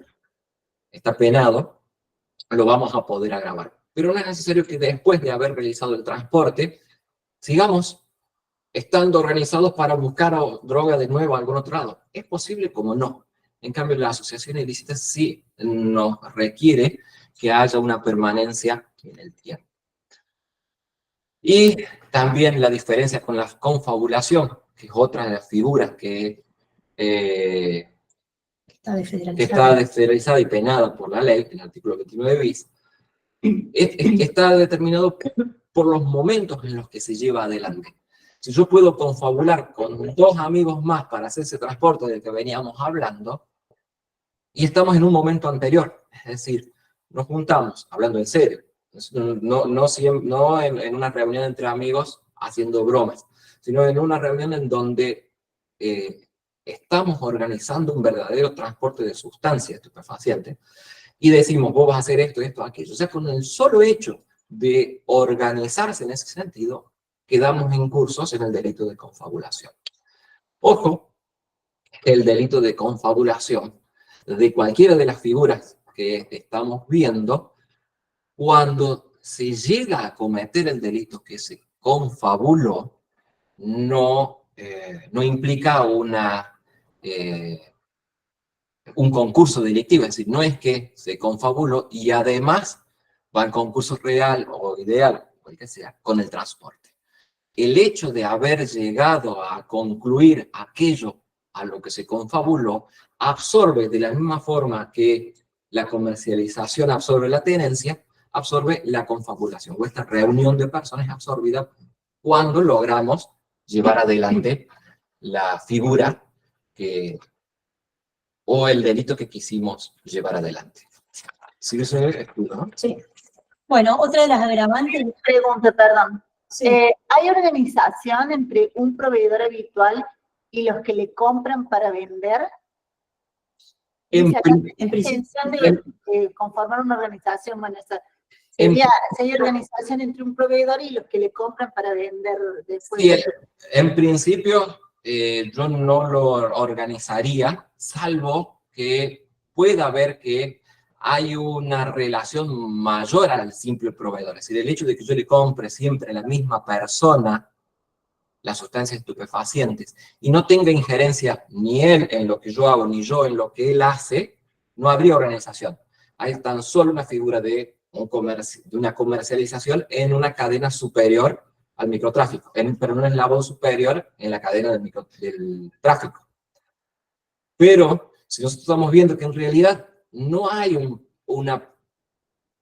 está penado, lo vamos a poder agravar. Pero no es necesario que después de haber realizado el transporte, sigamos estando organizados para buscar droga de nuevo a algún otro lado. Es posible como no. En cambio, la asociación ilícita sí nos requiere que haya una permanencia en el tiempo. Y también la diferencia con la confabulación, que es otra de las figuras que está desfederalizada y penada por la ley, el artículo 29 bis, está determinado por los momentos en los que se lleva adelante. Si yo puedo confabular con 2 amigos más para hacer ese transporte del que veníamos hablando, y estamos en un momento anterior, es decir, nos juntamos, hablando en serio, no en una reunión entre amigos haciendo bromas, sino en una reunión en donde estamos organizando un verdadero transporte de sustancias estupefacientes, y decimos, vos vas a hacer esto, esto, aquello. O sea, con el solo hecho de organizarse en ese sentido, quedamos incursos en el delito de confabulación. Ojo, que el delito de confabulación, de cualquiera de las figuras que estamos viendo, cuando se llega a cometer el delito que se confabuló, no implica un concurso delictivo, es decir, no es que se confabuló y además va al concurso real o ideal, cual que sea, con el transporte. El hecho de haber llegado a concluir aquello a lo que se confabuló absorbe de la misma forma que la comercialización absorbe la tenencia, absorbe la confabulación, o esta reunión de personas absorbida cuando logramos llevar adelante la figura o el delito que quisimos llevar adelante. ¿Sí se explica, no? Sí. Bueno, otra de las agravantes... Pregunta, perdón. Sí. ¿Hay organización entre un proveedor habitual y los que le compran para vender? En Dice acá, prin- En principio. intención de conformar una organización, bueno, sería organización entre un proveedor y los que le compran para vender después. Sí, en principio, yo no lo organizaría, salvo que pueda ver que hay una relación mayor al simple proveedor. Es decir, el hecho de que yo le compre siempre a la misma persona las sustancias estupefacientes y no tenga injerencia ni él en lo que yo hago, ni yo en lo que él hace, no habría organización. Hay tan solo una figura de una comercialización en una cadena superior al microtráfico, pero en un eslabón superior en la cadena del tráfico. Pero si nosotros estamos viendo que en realidad no hay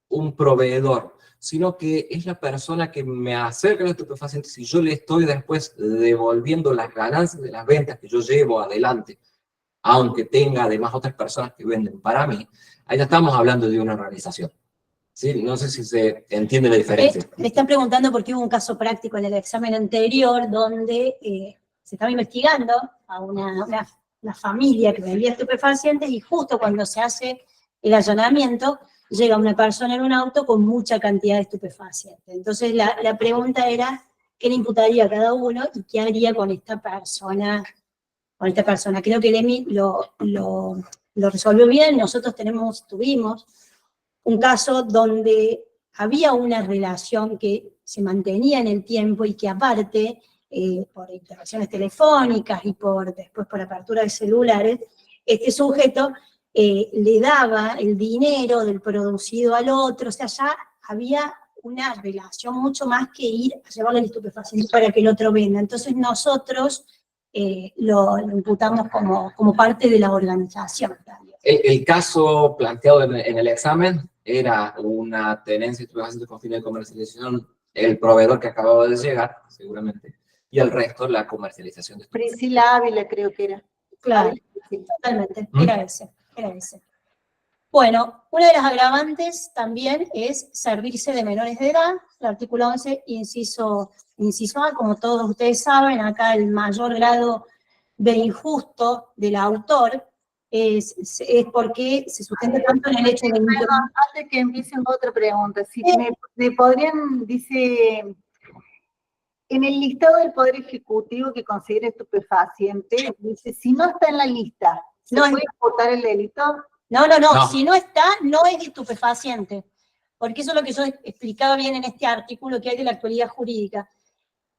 un proveedor, sino que es la persona que me acerca a los estupefacientes y yo le estoy después devolviendo las ganancias de las ventas que yo llevo adelante, aunque tenga además otras personas que venden para mí, ahí ya estamos hablando de una organización. ¿Sí? No sé si se entiende la diferencia. Me están preguntando porque hubo un caso práctico en el examen anterior donde se estaba investigando a una familia que vendía estupefacientes y justo cuando se hace el allanamiento llega una persona en un auto con mucha cantidad de estupefacientes. Entonces la pregunta era qué le imputaría a cada uno y qué haría con esta persona. Creo que el EMI lo resolvió bien. Nosotros tuvimos un caso donde había una relación que se mantenía en el tiempo y que aparte, por interacciones telefónicas y después por apertura de celulares, este sujeto le daba el dinero del producido al otro, o sea, ya había una relación mucho más que ir a llevarle el estupefaciente para que el otro venda. Entonces nosotros lo imputamos como parte de la organización. El caso planteado en el examen era una tenencia de estupefacientes con fines de comercialización, el proveedor que acababa de llegar, seguramente, y el resto la comercialización de estupefacientes. Priscila Ávila creo que era. Claro, totalmente, era ese. Bueno, una de las agravantes también es servirse de menores de edad. El artículo 11, inciso A, como todos ustedes saben, acá el mayor grado de injusto del autor es porque se sustenta tanto en el hecho de... Antes que empiecen otra pregunta, si me podrían, dice, en el listado del Poder Ejecutivo que considera estupefaciente, dice, si no está en la lista, ¿se puede imputar el delito? No, si no está, no es estupefaciente, porque eso es lo que yo explicaba bien en este artículo que hay de la actualidad jurídica.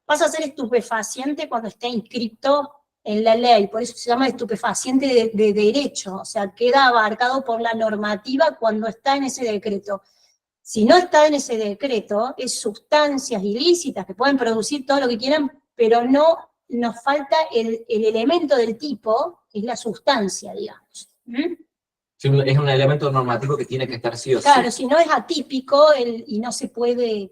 Pasa a ser estupefaciente cuando está inscrito en la ley, por eso se llama estupefaciente de derecho, o sea, queda abarcado por la normativa cuando está en ese decreto. Si no está en ese decreto, es sustancias ilícitas que pueden producir todo lo que quieran, pero no nos falta el elemento del tipo, que es la sustancia, digamos. Sí, es un elemento normativo que tiene que estar sí o sí. Claro, si no es atípico y no se puede,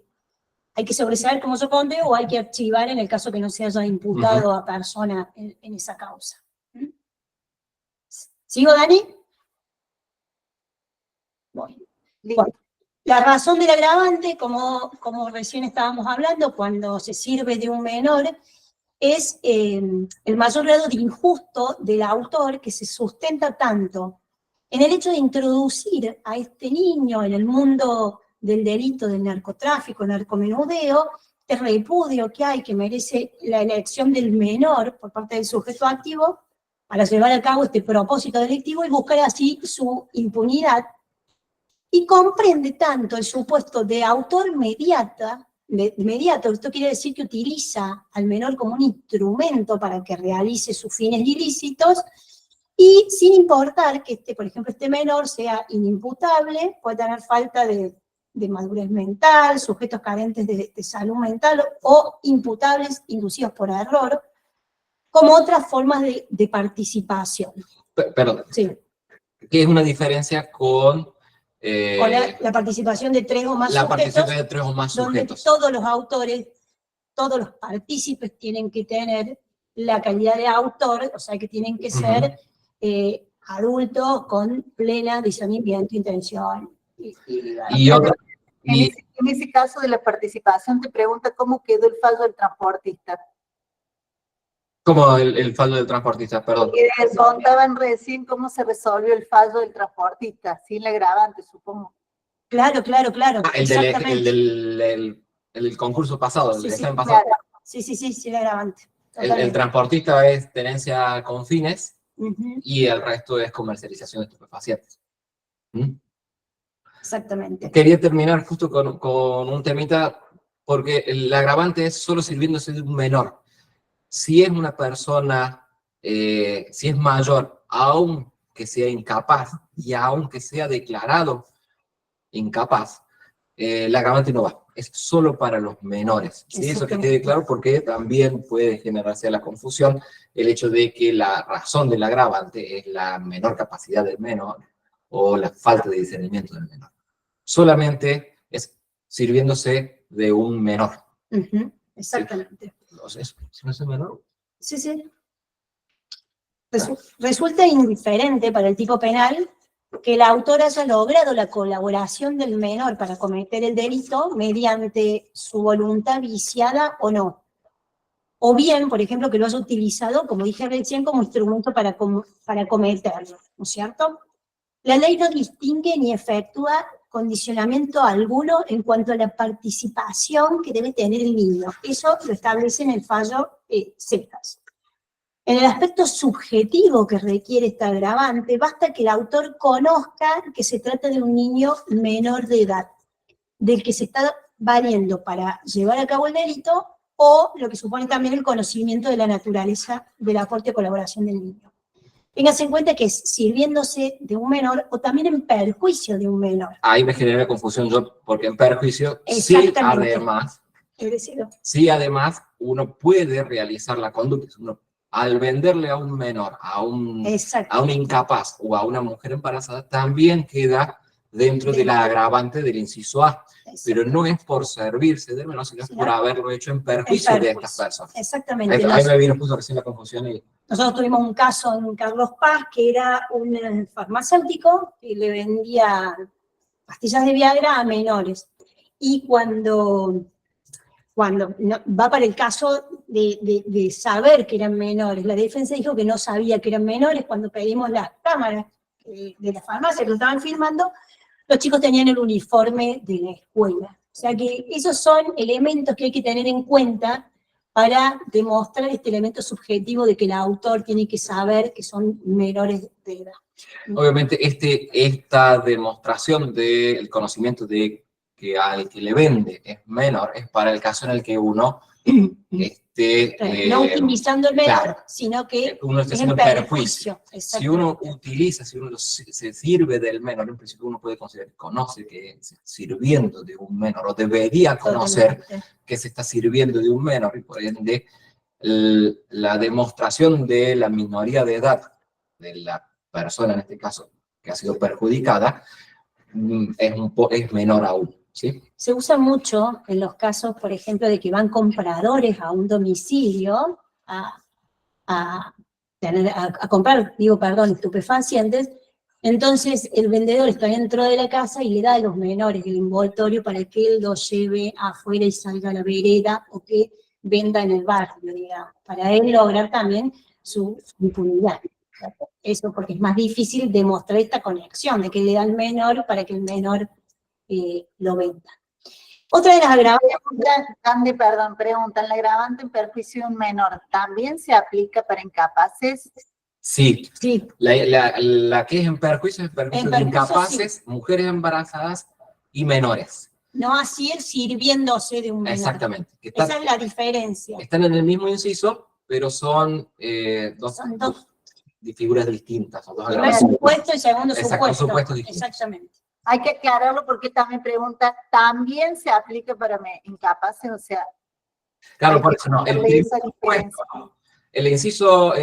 hay que sobreseer como yo conté o hay que archivar en el caso que no se haya imputado a persona en esa causa. ¿Sigo, Dani? Bueno, la razón del agravante, como recién estábamos hablando, cuando se sirve de un menor, es el mayor grado de injusto del autor que se sustenta tanto en el hecho de introducir a este niño en el mundo del delito del narcotráfico, narcomenudeo, este repudio que hay, que merece la elección del menor por parte del sujeto activo para llevar a cabo este propósito delictivo y buscar así su impunidad, y comprende tanto el supuesto de autor inmediato, esto quiere decir que utiliza al menor como un instrumento para que realice sus fines ilícitos, y sin importar que, por ejemplo, este menor sea inimputable, puede tener falta de madurez mental, sujetos carentes de salud mental o imputables inducidos por error, como otras formas de participación. Perdón. Sí. ¿Qué es una diferencia con la participación de 3 o más la sujetos? participación de 3 o más sujetos. Donde todos los autores, todos los partícipes tienen que tener la calidad de autor, o sea que tienen que ser adultos con plena discernimiento, intención. En ese caso de la participación te pregunta cómo quedó el fallo del transportista. Como el fallo del transportista, perdón. Que contaban recién cómo se resolvió el fallo del transportista, sin la agravante, supongo. Claro, claro, claro. Exactamente. El concurso pasado, Sí, el sí, examen pasado. Claro. Sí, el agravante. El transportista es tenencia con fines Ujú, y el resto es comercialización de estupefacientes. ¿Mm? exactamente. Quería terminar justo con un temita, porque el agravante es solo sirviéndose de un menor. Si es una persona, si es mayor, aunque sea incapaz y aunque sea declarado incapaz, el agravante no va. Es solo para los menores. ¿Sí? Eso que quede claro, porque también puede generarse la confusión el hecho de que la razón del agravante es la menor capacidad del menor o la falta de discernimiento del menor. Solamente es sirviéndose de un menor. Ujú, exactamente. Entonces, si no es el menor. Sí, sí. Resulta indiferente para el tipo penal que el autor haya logrado la colaboración del menor para cometer el delito mediante su voluntad viciada o no. O bien, por ejemplo, que lo haya utilizado, como dije recién, como instrumento para cometerlo, ¿no es cierto? La ley no distingue ni efectúa condicionamiento alguno en cuanto a la participación que debe tener el niño. Eso lo establece en el fallo Cejas. En el aspecto subjetivo que requiere esta agravante, basta que el autor conozca que se trata de un niño menor de edad, del que se está valiendo para llevar a cabo el delito, o lo que supone también el conocimiento de la naturaleza del aporte o colaboración del niño. Téngase en cuenta que es sirviéndose de un menor o también en perjuicio de un menor. Ahí me genera confusión yo, porque en perjuicio, sí además, uno puede realizar la conducta. Uno, al venderle a un menor, a un incapaz o a una mujer embarazada, también queda dentro de la agravante del inciso A. Pero no es por servirse del menor, sino por haberlo hecho en perjuicio de estas personas. Exactamente. Ahí me vino justo recién la confusión. Nosotros tuvimos un caso en Carlos Paz, que era un farmacéutico que le vendía pastillas de Viagra a menores. Y cuando va para el caso de saber que eran menores, la defensa dijo que no sabía que eran menores. Cuando pedimos las cámaras de la farmacia que lo estaban filmando, los chicos tenían el uniforme de la escuela. O sea que esos son elementos que hay que tener en cuenta para demostrar este elemento subjetivo de que el autor tiene que saber que son menores de edad. Obviamente, esta demostración del conocimiento de que al que le vende es menor es para el caso en el que uno no utilizando el menor, claro, sino que uno está haciendo perjuicio. Si uno utiliza, si uno se sirve del menor, en principio uno puede considerar que conoce que se está sirviendo de un menor, o debería conocer que se está sirviendo de un menor, y por ende la demostración de la minoría de edad de la persona, en este caso, que ha sido perjudicada, es menor aún. ¿Sí? Se usa mucho en los casos, por ejemplo, de que van compradores a un domicilio a comprar, estupefacientes. Entonces el vendedor está dentro de la casa y le da a los menores el envoltorio para que él lo lleve afuera y salga a la vereda, o que venda en el barrio, digamos, para él lograr también su impunidad. Eso porque es más difícil demostrar esta conexión de que le da al menor para que el menor lo venda. Otra de las agravantes... Andy, perdón, preguntan, ¿la agravante en perjuicio de un menor también se aplica para incapaces? Sí. La que es en perjuicio de incapaces, sí, mujeres embarazadas y menores. No así el sirviéndose de un menor. Exactamente. Esa es la diferencia. Están en el mismo inciso, pero son dos figuras distintas. Son dos primer supuesto y segundo supuesto. Exactamente. Hay que aclararlo porque también pregunta, ¿también se aplica para incapaces? O sea... Claro, por eso no. El inciso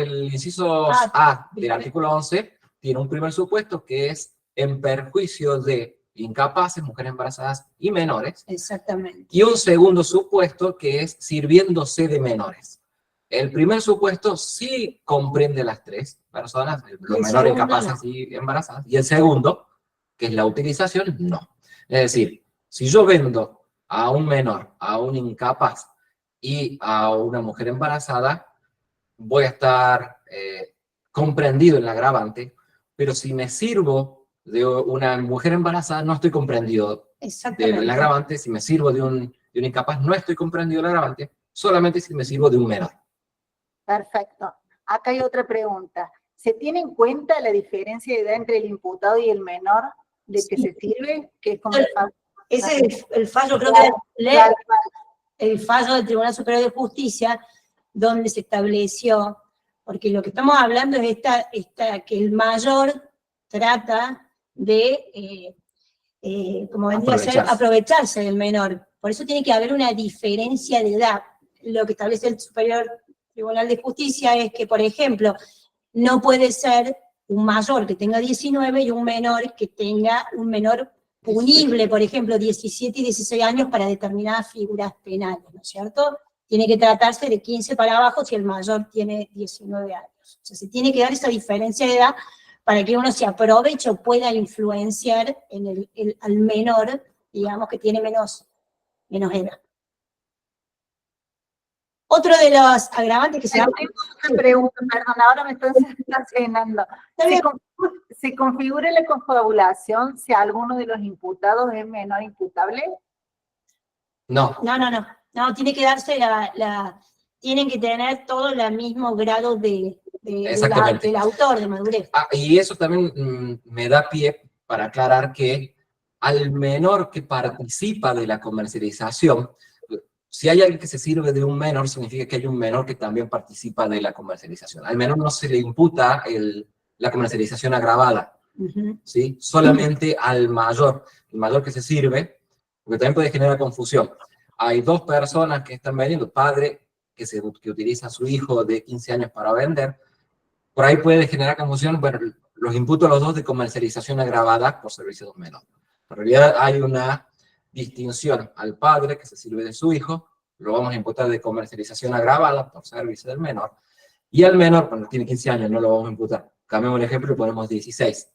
A del artículo 11 tiene un primer supuesto que es en perjuicio de incapaces, mujeres embarazadas y menores. Exactamente. Y un segundo supuesto que es sirviéndose de menores. El primer supuesto sí comprende las tres personas, los menores, incapaces y embarazadas. Y el segundo, que es la utilización, no. Es decir, si yo vendo a un menor, a un incapaz y a una mujer embarazada, voy a estar comprendido en el agravante, pero si me sirvo de una mujer embarazada, no estoy comprendido del agravante. Si me sirvo de un incapaz, no estoy comprendido del agravante, solamente si me sirvo de un menor. Perfecto. Acá hay otra pregunta. ¿Se tiene en cuenta la diferencia de edad entre el imputado y el menor de que se sirve? Que es como el fallo. Ese es el fallo, creo que el fallo del Tribunal Superior de Justicia, donde se estableció, porque lo que estamos hablando es que el mayor trata de, como vendría a ser, aprovecharse del menor. Por eso tiene que haber una diferencia de edad. Lo que establece el Superior Tribunal de Justicia es que, por ejemplo, no puede ser un mayor que tenga 19 y un menor que tenga un menor punible, por ejemplo, 17 y 16 años para determinadas figuras penales, ¿no es cierto? Tiene que tratarse de 15 para abajo si el mayor tiene 19 años. O sea, se tiene que dar esa diferencia de edad para que uno se aproveche o pueda influenciar en al menor, digamos, que tiene menos edad. Otro de los agravantes que se Tengo una pregunta, perdón, ahora me estoy estacionando. ¿Se configura la confabulación si alguno de los imputados es menor imputable? No. No, tiene que darse tienen que tener todo el mismo grado del autor de madurez. Y eso también me da pie para aclarar que al menor que participa de la comercialización, si hay alguien que se sirve de un menor, significa que hay un menor que también participa de la comercialización. Al menor no se le imputa la comercialización agravada, ¿sí? Solamente al mayor, el mayor que se sirve, porque también puede generar confusión. Hay dos personas que están vendiendo, padre que utiliza a su hijo de 15 años para vender, por ahí puede generar confusión, bueno, los imputo a los dos de comercialización agravada por servicio de un menor. En realidad hay una distinción al padre que se sirve de su hijo, lo vamos a imputar de comercialización agravada por servicio del menor, y al menor, cuando tiene 15 años, no lo vamos a imputar. Cambiamos el ejemplo y ponemos 16.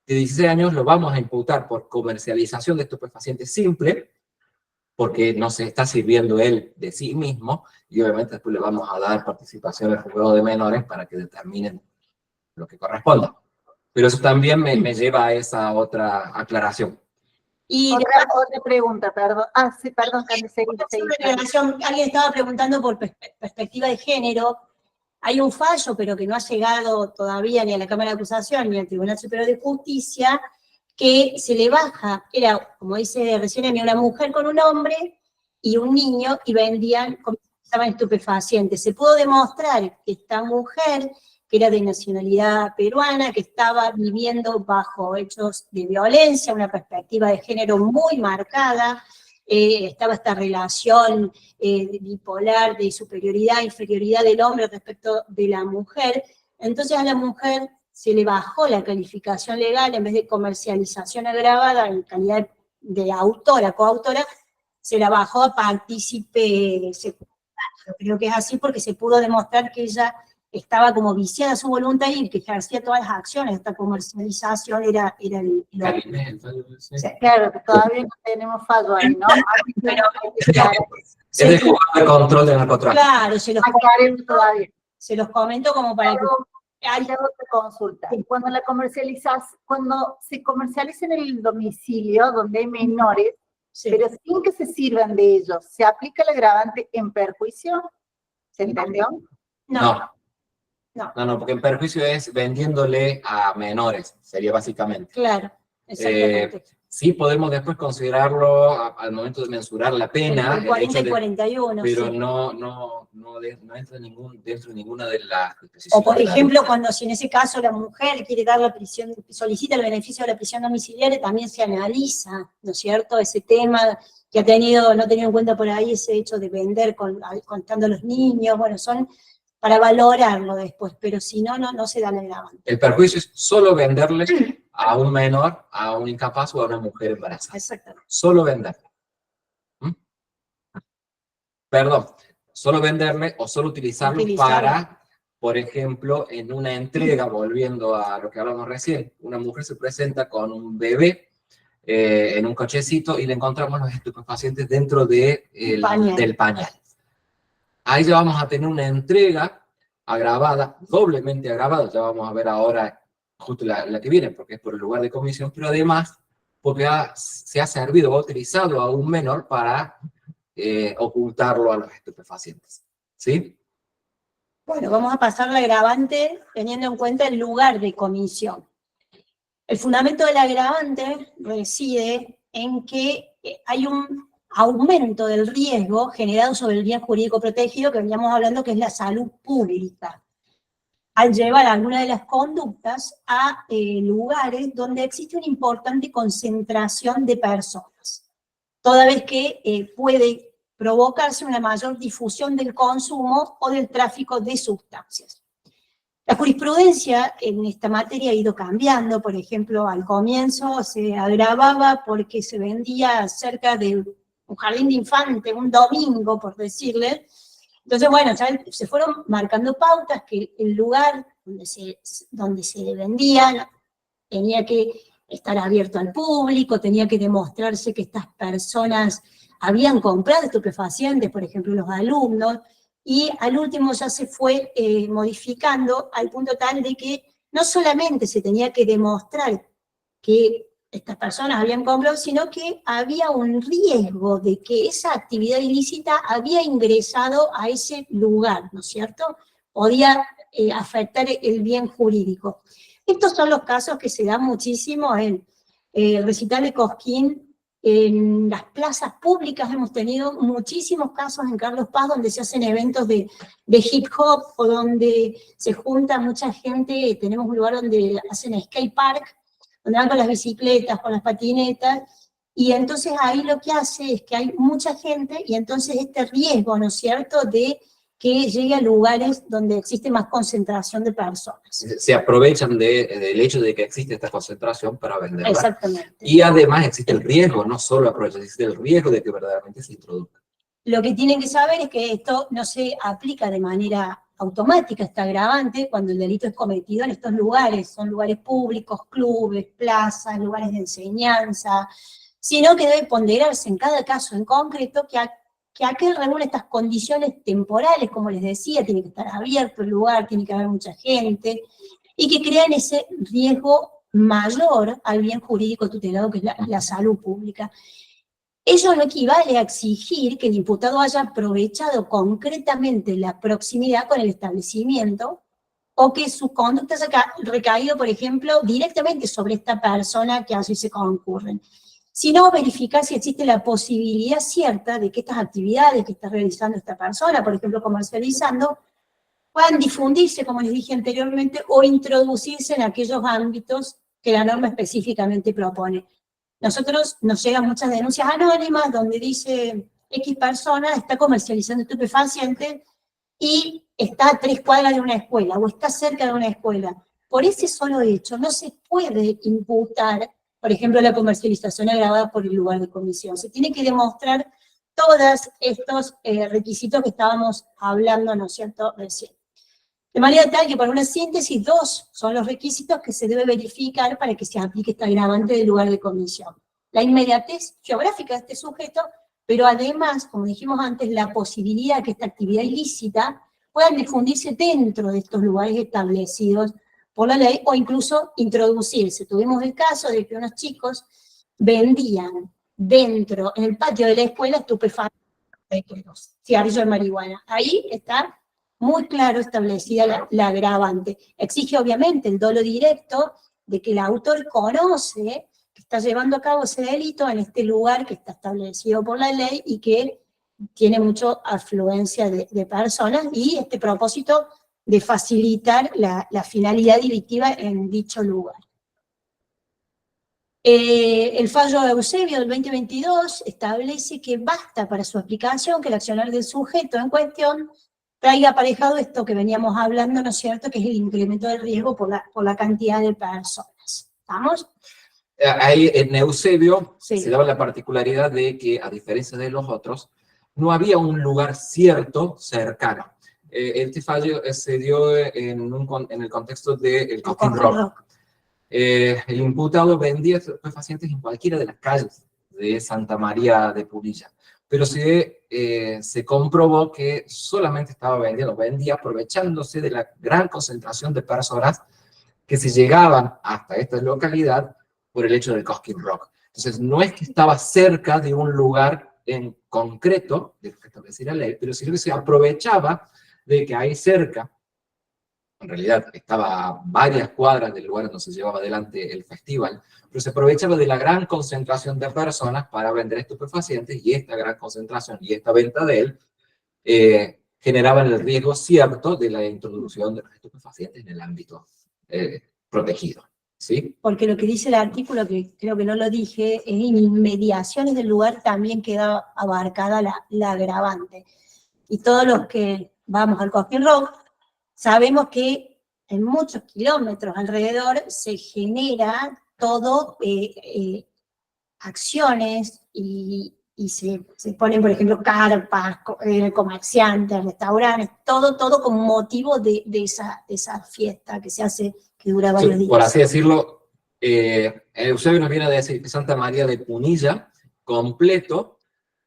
De 16 años lo vamos a imputar por comercialización de estupefacientes simple, porque no se está sirviendo él de sí mismo, y obviamente después le vamos a dar participación al juzgado de menores para que determinen lo que corresponda. Pero eso también me lleva a esa otra aclaración. Y otra pregunta, perdón. Sí, perdón, Candice. Alguien estaba preguntando por perspectiva de género. Hay un fallo, pero que no ha llegado todavía ni a la Cámara de Acusación ni al Tribunal Superior de Justicia, que se le baja, era, como dice recién, había una mujer con un hombre y un niño, y comercializaban estupefacientes. Se pudo demostrar que esta mujer, que era de nacionalidad peruana, que estaba viviendo bajo hechos de violencia, una perspectiva de género muy marcada, estaba esta relación bipolar de superioridad, inferioridad del hombre respecto de la mujer. Entonces a la mujer se le bajó la calificación legal, en vez de comercialización agravada en calidad de autora, coautora, se la bajó a partícipe secundario. Creo que es así porque se pudo demostrar que ella estaba como viciada a su voluntad y que ejercía todas las acciones. Esta comercialización era el claro, que todavía no tenemos fallo ahí, ¿no? Pero, es de control de narcotráfico. Claro, se los comento como para que... Hay otra consulta. Cuando se comercializa en el domicilio donde hay menores, pero sin que se sirvan de ellos, ¿se aplica el agravante en perjuicio? ¿Se entendió? No, porque en perjuicio es vendiéndole a menores, sería básicamente. Claro, exactamente. Sí podemos después considerarlo al momento de mensurar la pena. El 40 y 41, pero sí. no entra dentro de ninguna de las disposiciones. O por ejemplo, si en ese caso la mujer quiere dar la prisión, solicita el beneficio de la prisión domiciliaria, también se analiza, ¿no es cierto?, ese tema que no ha tenido en cuenta por ahí ese hecho de vender contando a los niños, bueno, son para valorarlo después, pero si no se da el agravante. El perjuicio es solo venderle a un menor, a un incapaz o a una mujer embarazada. Exactamente. Solo venderle. Perdón, solo venderle o solo utilizarlo para, por ejemplo, en una entrega, volviendo a lo que hablamos recién, una mujer se presenta con un bebé en un cochecito y le encontramos los estupefacientes dentro del pañal. Ahí ya vamos a tener una entrega agravada, doblemente agravada, ya vamos a ver ahora justo la que viene, porque es por el lugar de comisión, pero además porque se ha servido o utilizado a un menor para ocultarlo a los estupefacientes. ¿Sí? Bueno, vamos a pasar la agravante teniendo en cuenta el lugar de comisión. El fundamento del agravante reside en que hay un aumento del riesgo generado sobre el bien jurídico protegido que veníamos hablando, que es la salud pública, al llevar algunas de las conductas a lugares donde existe una importante concentración de personas, toda vez que puede provocarse una mayor difusión del consumo o del tráfico de sustancias. La jurisprudencia en esta materia ha ido cambiando. Por ejemplo, al comienzo se agravaba porque se vendía cerca de un jardín de infantes, un domingo, por decirle. Entonces, bueno, ya se fueron marcando pautas que el lugar donde se vendían tenía que estar abierto al público, tenía que demostrarse que estas personas habían comprado estupefacientes, por ejemplo, los alumnos, y al último ya se fue modificando al punto tal de que no solamente se tenía que demostrar que estas personas habían comprado, sino que había un riesgo de que esa actividad ilícita había ingresado a ese lugar, ¿no es cierto? Podía afectar el bien jurídico. Estos son los casos que se dan muchísimo en el recital de Cosquín. En las plazas públicas hemos tenido muchísimos casos en Carlos Paz donde se hacen eventos de hip hop o donde se junta mucha gente. Tenemos un lugar donde hacen skate park, donde van con las bicicletas, con las patinetas, y entonces ahí lo que hace es que hay mucha gente y entonces este riesgo, ¿no es cierto?, de que llegue a lugares donde existe más concentración de personas. Se aprovechan del hecho de que existe esta concentración para venderla. Exactamente. Y además existe el riesgo, no solo aprovechan, existe el riesgo de que verdaderamente se introduzca. Lo que tienen que saber es que esto no se aplica de manera automática, este agravante, cuando el delito es cometido en estos lugares. Son lugares públicos, clubes, plazas, lugares de enseñanza, sino que debe ponderarse en cada caso en concreto que aquel reúne estas condiciones temporales, como les decía, tiene que estar abierto el lugar, tiene que haber mucha gente, y que crean ese riesgo mayor al bien jurídico tutelado, que es la salud pública. Ello no equivale a exigir que el imputado haya aprovechado concretamente la proximidad con el establecimiento o que su conducta haya recaído, por ejemplo, directamente sobre esta persona que allí se concurren, sino verificar si existe la posibilidad cierta de que estas actividades que está realizando esta persona, por ejemplo, comercializando, puedan difundirse, como les dije anteriormente, o introducirse en aquellos ámbitos que la norma específicamente propone. Nosotros nos llegan muchas denuncias anónimas donde dice X persona está comercializando estupefacientes y está a 3 cuadras de una escuela o está cerca de una escuela. Por ese solo hecho no se puede imputar, por ejemplo, la comercialización agravada por el lugar de comisión. Se tiene que demostrar todos estos requisitos que estábamos hablando, ¿no es cierto?, recién. De manera tal que, para una síntesis, 2 son los requisitos que se debe verificar para que se aplique este agravante del lugar de comisión. La inmediatez geográfica de este sujeto, pero además, como dijimos antes, la posibilidad de que esta actividad ilícita pueda difundirse dentro de estos lugares establecidos por la ley o incluso introducirse. Tuvimos el caso de que unos chicos vendían dentro, en el patio de la escuela, estupefacientes, cigarrillos de marihuana. Ahí está muy claro establecida la agravante. Exige obviamente el dolo directo de que el autor conoce que está llevando a cabo ese delito en este lugar que está establecido por la ley y que tiene mucha afluencia de personas, y este propósito de facilitar la finalidad delictiva en dicho lugar. El fallo de Eusebio del 2022 establece que basta para su aplicación que el accionar del sujeto en cuestión traiga aparejado esto que veníamos hablando, ¿no es cierto?, que es el incremento del riesgo por la cantidad de personas. ¿Estamos? Ahí en Eusebio Sí. se daba la particularidad de que, a diferencia de los otros, no había un lugar cierto cercano. Este fallo se dio en el contexto del Coquín Rock. El imputado vendía estupefacientes en cualquiera de las calles de Santa María de Punilla. pero se comprobó que solamente vendía aprovechándose de la gran concentración de personas que se llegaban hasta esta localidad por el hecho del Cosquín Rock. Entonces, no es que estaba cerca de un lugar en concreto, de lo que establecía la ley, pero sino que se aprovechaba de que ahí cerca, en realidad estaba a varias cuadras del lugar donde se llevaba adelante el festival, pero se aprovechaba de la gran concentración de personas para vender estupefacientes, y esta gran concentración y esta venta de él generaban el riesgo cierto de la introducción de los estupefacientes en el ámbito protegido. ¿Sí? Porque lo que dice el artículo, que creo que no lo dije, es en inmediaciones del lugar también queda abarcada la agravante. Y todos los que vamos al Cosquín Rock sabemos que en muchos kilómetros alrededor se genera todo acciones y se ponen, por ejemplo, carpas, comerciantes, restaurantes, todo como motivo de esa fiesta que se hace, que dura varios días. Por así decirlo, Eusebio nos viene a decir que Santa María de Punilla, completo,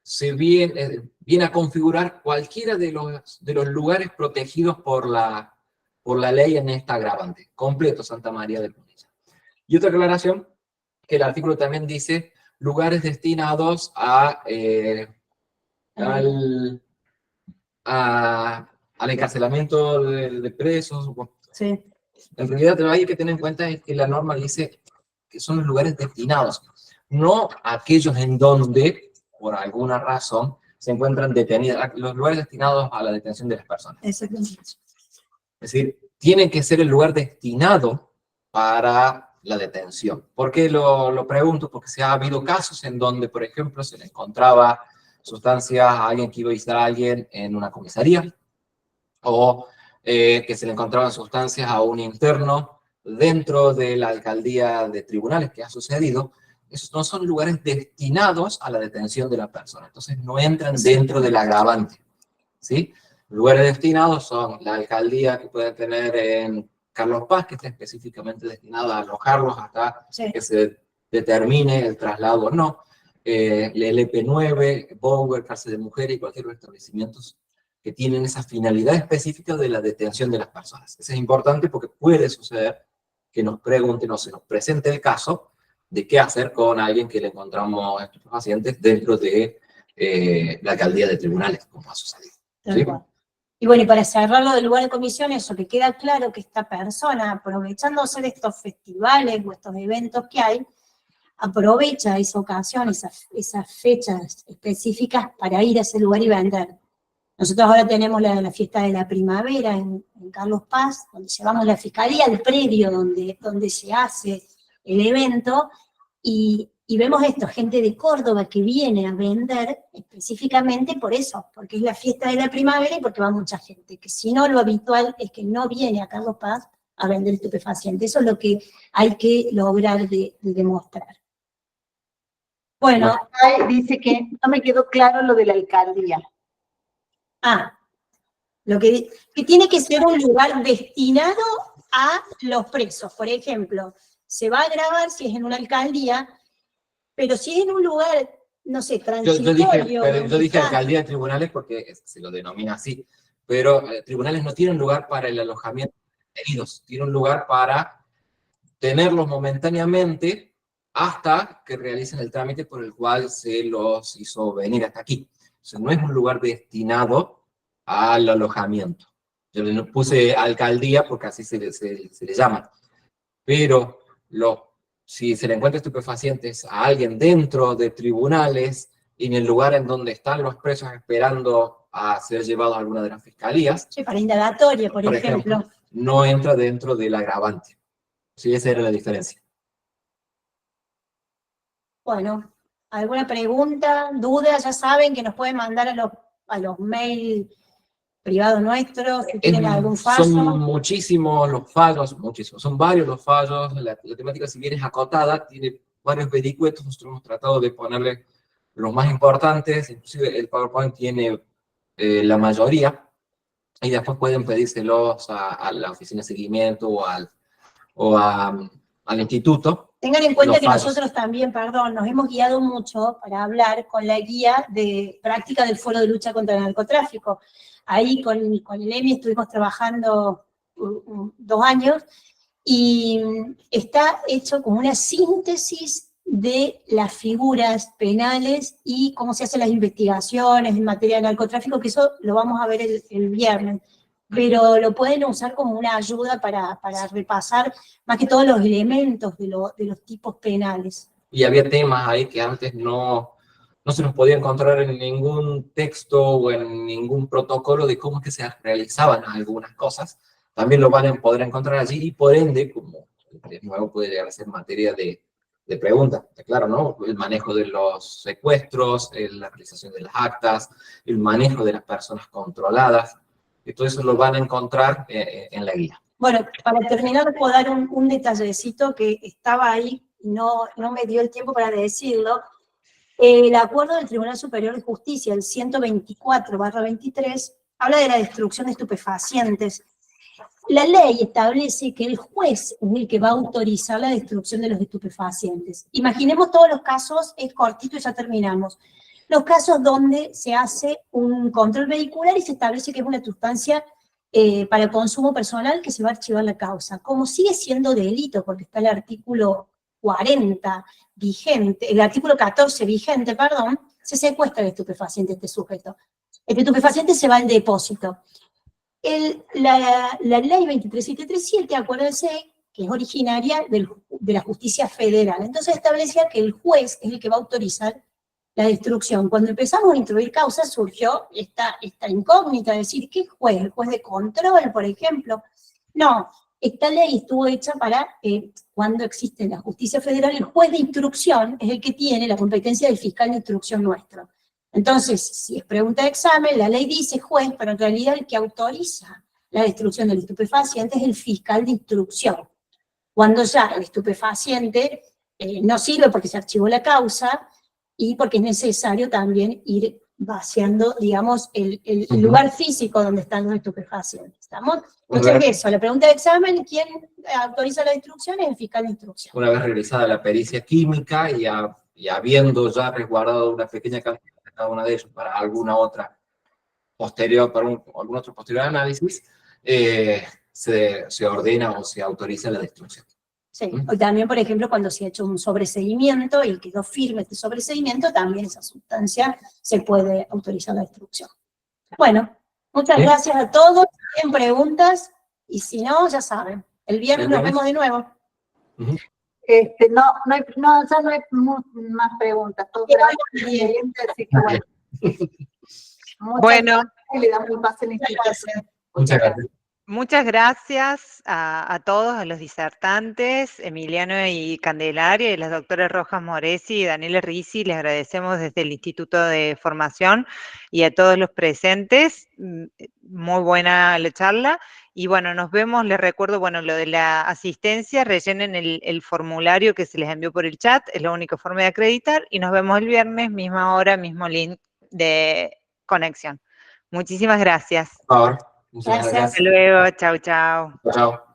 se viene a configurar cualquiera de los lugares protegidos por la ley en esta agravante. Completo Santa María de Punilla. Y otra aclaración, que el artículo también dice lugares destinados al encarcelamiento de presos. Sí. En realidad, lo que hay que tener en cuenta es que la norma dice que son los lugares destinados, no aquellos en donde, por alguna razón, se encuentran detenidos, los lugares destinados a la detención de las personas. Exactamente. Es decir, tiene que ser el lugar destinado para la detención. ¿Por qué lo pregunto? Porque se ha habido casos en donde, por ejemplo, se le encontraba sustancias a alguien que iba a visitar a alguien en una comisaría, o que se le encontraban sustancias a un interno dentro de la alcaldía de tribunales, que ha sucedido. Esos no son lugares destinados a la detención de la persona, entonces no entran dentro del agravante, ¿sí? Lugares destinados son la alcaldía que puede tener en Carlos Paz, que está específicamente destinada a alojarlos hasta que se determine el traslado o no. El LP9, Bower, cárcel de mujeres y cualquier establecimiento que tienen esa finalidad específica de la detención de las personas. Eso es importante porque puede suceder que nos pregunten o se nos presente el caso de qué hacer con alguien que le encontramos a estos pacientes dentro de la alcaldía de tribunales, como ha sucedido. ¿Sí? Y bueno, y para cerrarlo del lugar de comisión, eso que queda claro que esta persona, aprovechándose de estos festivales o estos eventos que hay, aprovecha esa ocasión, esas fechas específicas para ir a ese lugar y vender. Nosotros ahora tenemos la fiesta de la primavera en Carlos Paz, donde llevamos la fiscalía al predio donde se hace el evento, y vemos esto, gente de Córdoba que viene a vender específicamente por eso, porque es la fiesta de la primavera y porque va mucha gente, que si no, lo habitual es que no viene a Carlos Paz a vender estupefacientes. Eso es lo que hay que lograr de demostrar. Bueno. Dice que no me quedó claro lo de la alcaldía. Lo que tiene que ser un lugar destinado a los presos. Por ejemplo, se va a grabar si es en una alcaldía, pero si es en un lugar, no sé, transitorio. Yo dije alcaldía de tribunales porque se lo denomina así, pero tribunales no tienen lugar para el alojamiento de detenidos, tienen un lugar para tenerlos momentáneamente hasta que realicen el trámite por el cual se los hizo venir hasta aquí. O sea, no es un lugar destinado al alojamiento. Yo le puse alcaldía porque así se le llama. Pero si se le encuentra estupefacientes a alguien dentro de tribunales y en el lugar en donde están los presos esperando a ser llevados a alguna de las fiscalías, sí, para indagatoria, por ejemplo, no entra dentro del agravante. Sí, esa era la diferencia. Bueno, ¿alguna pregunta, duda? Ya saben que nos pueden mandar a los mails privados nuestros, si tienen algún fallo. Son muchísimos los fallos, son varios los fallos. La temática, si bien es acotada, tiene varios vericuetos. Nosotros hemos tratado de ponerle los más importantes, inclusive el PowerPoint tiene la mayoría, y después pueden pedírselos a la oficina de seguimiento o al instituto, Tengan en cuenta los que fallos. nosotros también, perdón, nos hemos guiado mucho para hablar con la guía de práctica del Foro de Lucha contra el Narcotráfico. Ahí con el EMI estuvimos trabajando 2 años y está hecho como una síntesis de las figuras penales y cómo se hacen las investigaciones en materia de narcotráfico, que eso lo vamos a ver el viernes. Pero lo pueden usar como una ayuda para repasar más que todos los elementos de los tipos penales. Y había temas ahí que antes no se nos podía encontrar en ningún texto o en ningún protocolo de cómo es que se realizaban algunas cosas. También lo van a poder encontrar allí y por ende, como de nuevo puede llegar a ser materia de preguntas, claro, ¿no? El manejo de los secuestros, la realización de las actas, el manejo de las personas controladas. Y todo eso lo van a encontrar en la guía. Bueno, para terminar, puedo dar un detallecito que estaba ahí, no me dio el tiempo para decirlo. El acuerdo del Tribunal Superior de Justicia, el 124/23, habla de la destrucción de estupefacientes. La ley establece que el juez es el que va a autorizar la destrucción de los estupefacientes. Imaginemos todos los casos, es cortito y ya terminamos. Los casos donde se hace un control vehicular y se establece que es una sustancia para consumo personal que se va a archivar la causa. Como sigue siendo delito, porque está el artículo 40 vigente, el artículo 14 vigente, perdón, se secuestra el estupefaciente este sujeto. El estupefaciente se va al depósito. La ley 2373, acuérdense, que es originaria de la justicia federal. Entonces establecía que el juez es el que va a autorizar la destrucción. Cuando empezamos a introducir causas surgió esta incógnita de decir, ¿qué juez? ¿El juez de control, por ejemplo? No, esta ley estuvo hecha para, cuando existe la justicia federal, el juez de instrucción es el que tiene la competencia del fiscal de instrucción nuestro. Entonces, si es pregunta de examen, la ley dice juez, pero en realidad el que autoriza la destrucción del estupefaciente es el fiscal de instrucción. Cuando ya el estupefaciente no sirve porque se archivó la causa, y porque es necesario también ir vaciando, digamos, el lugar físico donde están los estupefacientes. ¿Estamos? Entonces, eso, la pregunta de examen, ¿quién autoriza la destrucción? Es el fiscal de instrucción. Una vez realizada la pericia química y habiendo ya resguardado una pequeña cantidad de cada una de ellos para alguna otra posterior, para algún otro posterior análisis, se ordena o se autoriza la destrucción. Sí, o también, por ejemplo, cuando se ha hecho un sobreseguimiento y quedó firme este sobreseguimiento, también esa sustancia se puede autorizar la destrucción. Bueno, muchas gracias a todos. Si tienen preguntas, y si no, ya saben, el viernes nos vemos de nuevo. No hay más preguntas. Todo excelente, así que bueno. Le damos un pase a la institución. Muchas gracias. Muchas gracias a todos, a los disertantes, Emiliano y Candelaria, y las doctoras Rojas Moresi y Daniela Risi. Les agradecemos desde el Instituto de Formación y a todos los presentes. Muy buena la charla. Y bueno, nos vemos, les recuerdo, bueno, lo de la asistencia, rellenen el formulario que se les envió por el chat, es la única forma de acreditar, y nos vemos el viernes, misma hora, mismo link de conexión. Muchísimas gracias. Por favor. Muchas gracias. Hasta luego, chau, chau. Chao.